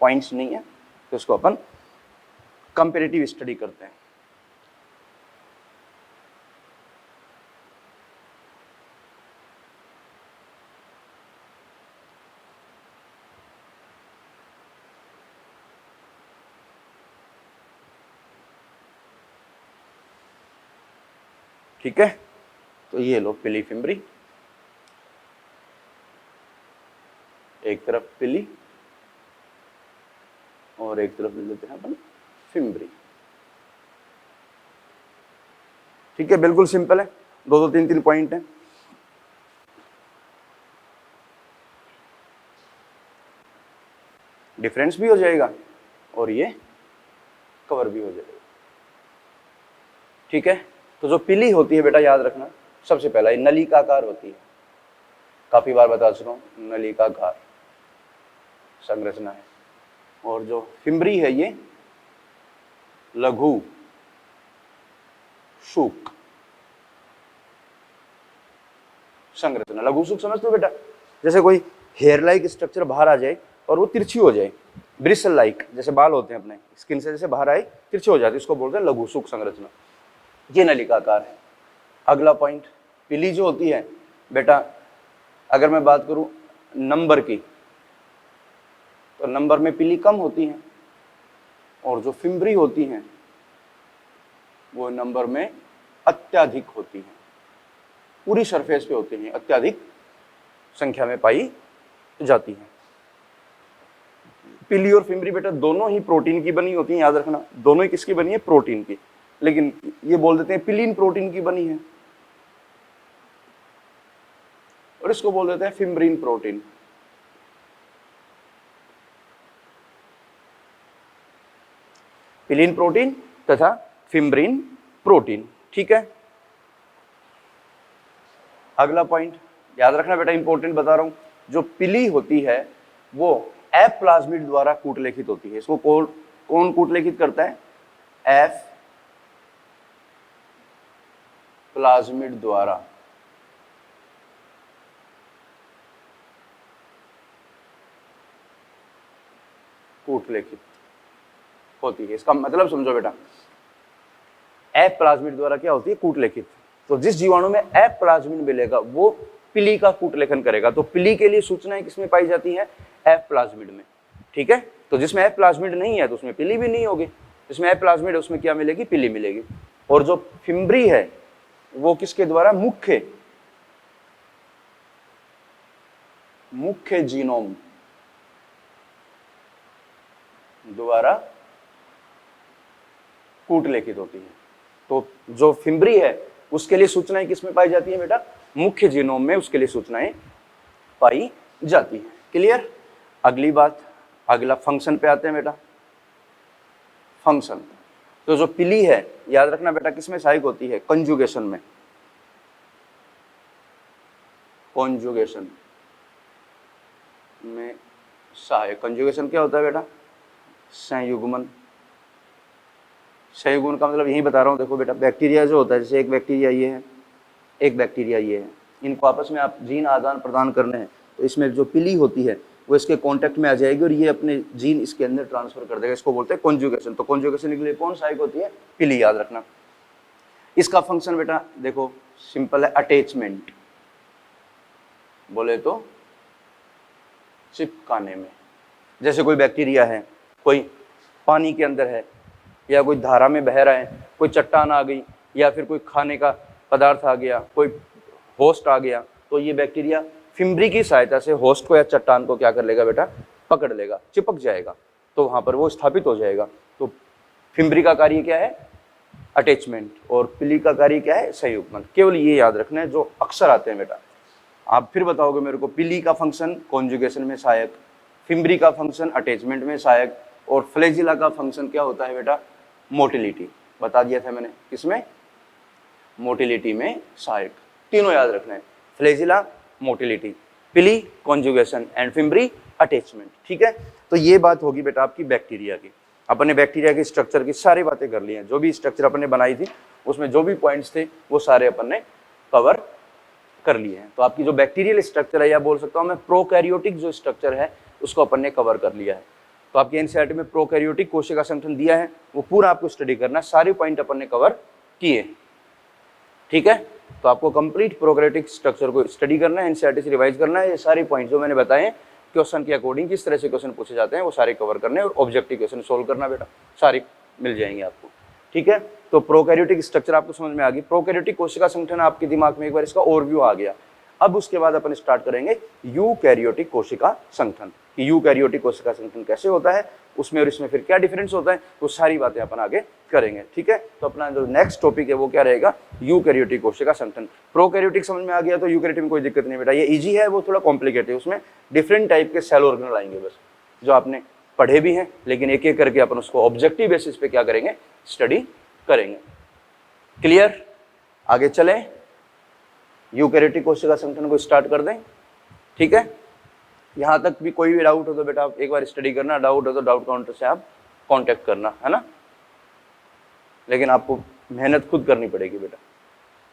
A: पॉइंट्स नहीं है, तो इसको अपन कंपेरेटिव स्टडी करते हैं। ठीक है, तो ये लो पिली फिम्बरी, एक तरफ पिली और एक तरफ ले लेते हैं अपन फिम्बरी। ठीक है, बिल्कुल सिंपल है, दो तीन तीन पॉइंट है। डिफरेंस भी हो जाएगा और ये कवर भी हो जाएगा। ठीक है, तो जो पिली होती है बेटा याद रखना, सबसे पहला ये नलिकाकार होती है, काफी बार बता चुका हूं, नलिकाकार संरचना है। और जो फिम्बरी है ये लघु सूक संरचना। लघु सूक समझते हो बेटा, जैसे कोई हेयर लाइक स्ट्रक्चर बाहर आ जाए और वो तिरछी हो जाए, ब्रिसल लाइक, जैसे बाल होते हैं अपने स्किन से जैसे बाहर आए तिरछे हो जाते, इसको बोलते हैं लघु सूक संरचना। ये नलिकाकार है। अगला पॉइंट, पिली जो होती है बेटा, अगर मैं बात करूं नंबर की, तो नंबर में पिली कम होती है, और जो फिम्बरी होती हैं वो नंबर में अत्यधिक होती हैं, पूरी सरफेस पे होती हैं, अत्यधिक संख्या में पाई जाती हैं। पिली और फिम्बरी बेटा दोनों ही प्रोटीन की बनी होती हैं, याद रखना, दोनों ही किसकी बनी है? प्रोटीन की, लेकिन ये बोल देते हैं पिलीन प्रोटीन की बनी है, और इसको बोल देते हैं फिम्ब्रीन प्रोटीन। पिलीन प्रोटीन तथा फिम्ब्रीन प्रोटीन। ठीक है, अगला पॉइंट याद रखना बेटा, इंपॉर्टेंट बता रहा हूं, जो पिली होती है वो एफ प्लाज्मिड द्वारा कूटलेखित होती है। इसको कौन कूटलेखित करता है? एफ प्लाज्मिड द्वारा कूटलेखित होती है। इसका मतलब समझो बेटा, एफ प्लाज्मिड द्वारा क्या होती है? कूटलेखित। तो जिस जीवाणु में एफ प्लाज्मिड मिलेगा वो पिली का कूटलेखन करेगा। तो पिली के लिए सूचनाएं किसमें पाई जाती हैं? एफ प्लाज्मिड में। ठीक है, तो जिसमें एफ प्लाज्मिड नहीं है तो उसमें पिली भी नहीं होगी, जिसमें एफ प्लाज्मिड है उसमें क्या मिलेगी? पिली मिलेगी। और जो फिम्बरी है वो किसके द्वारा? मुख्य जीनोम द्वारा कूटलेखित होती है। तो जो फिम्बरी है उसके लिए सूचनाएं किसमें पाई जाती है बेटा? मुख्य जीनोम में उसके लिए सूचनाएं पाई जाती है। क्लियर? अगली बात, अगला फंक्शन पे आते हैं बेटा। फंक्शन, तो जो पिली है याद रखना बेटा किसमें सहायक होती है? कंजुगेशन में। कंजुगेशन में सहायक। कंजुगेशन क्या होता है बेटा? संयुग्मन। संयुग्मन का मतलब यही बता रहा हूँ, देखो बेटा, बैक्टीरिया जो होता है, जैसे एक बैक्टीरिया ये है, एक बैक्टीरिया ये है, इनको आपस में आप जीन आदान प्रदान करने हैं, तो इसमें जो पिली होती है वो इसके कांटेक्ट में आ जाएगी और ये अपने जीन इसके अंदर ट्रांसफर कर देगा। इसको बोलते हैं कॉन्जुगेशन। तो कॉन्जुगेशन के लिए कौन सहायक होती है? पिली, याद रखना। इसका फंक्शन बेटा देखो सिंपल है, अटैचमेंट, बोले तो चिपकाने में। जैसे कोई बैक्टीरिया है, कोई पानी के अंदर है या कोई धारा में बह रहा है, कोई चट्टान आ गई या फिर कोई खाने का पदार्थ आ गया, कोई होस्ट आ गया, तो ये बैक्टीरिया फिम्बरी की सहायता से होस्ट को या चट्टान को क्या कर लेगा बेटा? पकड़ लेगा, चिपक जाएगा, तो वहां पर वो स्थापित हो जाएगा। तो फिम्बरी का कार्य क्या है? अटैचमेंट, और पिली का कार्य क्या है? संयुग्मन। केवल ये याद रखना है जो अक्सर आते हैं बेटा। आप फिर बताओगे मेरे को, पिली का फंक्शन कॉन्जुगेशन में सहायक, फिम्बरी का फंक्शन अटैचमेंट में सहायक, और फ्लैजिला का फंक्शन क्या होता है बेटा? मोटिलिटी। बता दिया था मैंने, किसमें? मोटिलिटी में सहायक। तीनों याद रखना है, फ्लैजिला, मोटिलिटी, पिली कॉन्जुगेशन एंड फिम्बरी अटैचमेंट। ठीक है, तो ये बात होगी बेटा आपकी बैक्टीरिया की। अपन ने बैक्टीरिया के स्ट्रक्चर की सारी बातें कर ली हैं, जो भी स्ट्रक्चर अपन ने बनाई थी उसमें जो भी पॉइंट्स थे वो सारे अपन ने कवर कर लिए हैं। तो आपकी जो बैक्टीरियल स्ट्रक्चर है, या बोल सकता हूँ मैं प्रोकैरियोटिक जो स्ट्रक्चर है, उसको अपन ने कवर कर लिया है। तो आपकी एनसीईआरटी में प्रोकैरियोटिक कोशिका संगठन दिया है, वो पूरा आपको स्टडी करना है, सारे पॉइंट अपन ने कवर किए। ठीक है, तो आपको कंप्लीट प्रोकैरियोटिक स्ट्रक्चर को स्टडी करना है, एनसीईआरटी से रिवाइज करना है। ये सारे पॉइंट जो मैंने बताए क्वेश्चन के अकॉर्डिंग किस तरह से क्वेश्चन पूछे जाते हैं वो सारे कवर करने और ऑब्जेक्टिव क्वेश्चन सोल्व करना बेटा, सारे मिल जाएंगे आपको। ठीक है। तो प्रोकैरियोटिक स्ट्रक्चर आपको समझ में आ गई। प्रोकैरियोटिक कोशिका संगठन आपके दिमाग में एक बार इसका ओवरव्यू आ गया। अब उसके बाद अपन स्टार्ट करेंगे यूकैरियोटिक कोशिका संगठन कि यूकैरियोटिक कोशिका संगठन कैसे होता है, उसमें और इसमें फिर क्या डिफरेंस होता है, तो सारी बातें अपन आगे करेंगे। ठीक है, तो अपना जो नेक्स्ट टॉपिक है वो क्या रहेगा, यूकैरियोटिक कोशिका संगठन। प्रोकैरियोटिक समझ में आ गया तो यूकैरियोटिक में कोई दिक्कत नहीं बेटा, ये इजी है, वो थोड़ा कॉम्प्लिकेटेड है, उसमें डिफरेंट टाइप के सेल ऑर्गेनल आएंगे बस, जो आपने पढ़े भी हैं, लेकिन एक एक करके अपन उसको ऑब्जेक्टिव बेसिस पे क्या करेंगे, स्टडी करेंगे। क्लियर, आगे चलें, यूकैरियोटिक कोशिका संगठन को स्टार्ट कर दें। ठीक है, यहाँ तक भी कोई भी डाउट हो तो बेटा आप एक बार स्टडी करना, डाउट हो तो डाउट काउंटर से आप कांटेक्ट करना, है ना। लेकिन आपको मेहनत खुद करनी पड़ेगी बेटा,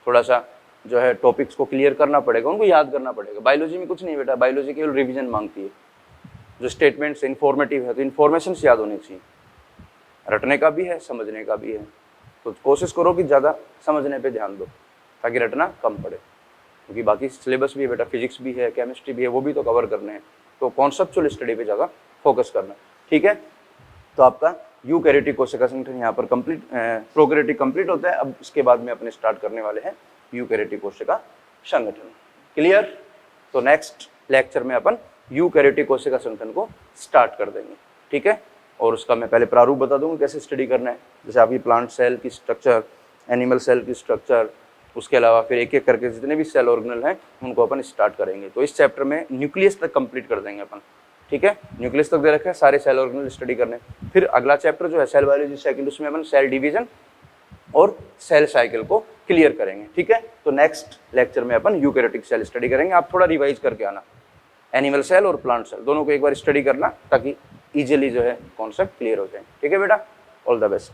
A: थोड़ा सा जो है टॉपिक्स को क्लियर करना पड़ेगा, उनको याद करना पड़ेगा। बायोलॉजी में कुछ नहीं बेटा, बायोलॉजी केवल रिवीजन मांगती है। जो स्टेटमेंट्स इन्फॉर्मेटिव है तो इन्फॉर्मेशन याद होनी चाहिए, रटने का भी है, समझने का भी है। तो कोशिश करो कि ज़्यादा समझने पे ध्यान दो ताकि रटना कम पड़े, क्योंकि बाकी सिलेबस भी है बेटा, फिजिक्स भी है, केमिस्ट्री भी है, वो भी तो कवर करने हैं। तो कॉन्सेप्चुअल स्टडी पे ज़्यादा फोकस करना। ठीक है, तो आपका यूकैरियोटिक कोशिका संगठन यहाँ पर कंप्लीट, प्रोकैरियोटिक कंप्लीट होता है। अब इसके बाद में अपने स्टार्ट करने वाले हैं यूकैरियोटिक कोशिका संगठन। क्लियर, तो नेक्स्ट लेक्चर में अपन यूकैरियोटिक कोशिका संगठन को स्टार्ट कर देंगे। ठीक है, और उसका मैं पहले प्रारूप बता दूंगा कैसे स्टडी करना है, जैसे आपकी प्लांट सेल की स्ट्रक्चर, एनिमल सेल की स्ट्रक्चर, उसके अलावा फिर एक एक करके जितने भी सेल ऑर्गेनल हैं उनको अपन स्टार्ट करेंगे। तो इस चैप्टर में न्यूक्लियस तक कंप्लीट कर देंगे अपन। ठीक है, न्यूक्लियस तक दे रखा है, सारे सेल ऑर्गेनल स्टडी करने। फिर अगला चैप्टर जो है सेल बायोलॉजी सेकंड, उसमें अपन सेल डिवीजन और सेल साइकिल को क्लियर करेंगे। ठीक है, तो नेक्स्ट लेक्चर में अपन यूकैरियोटिक सेल स्टडी करेंगे। आप थोड़ा रिवाइज करके आना, एनिमल सेल और प्लांट सेल दोनों को एक बार स्टडी करना ताकि इजीली जो है कॉन्सेप्ट क्लियर हो जाए। ठीक है बेटा, ऑल द बेस्ट।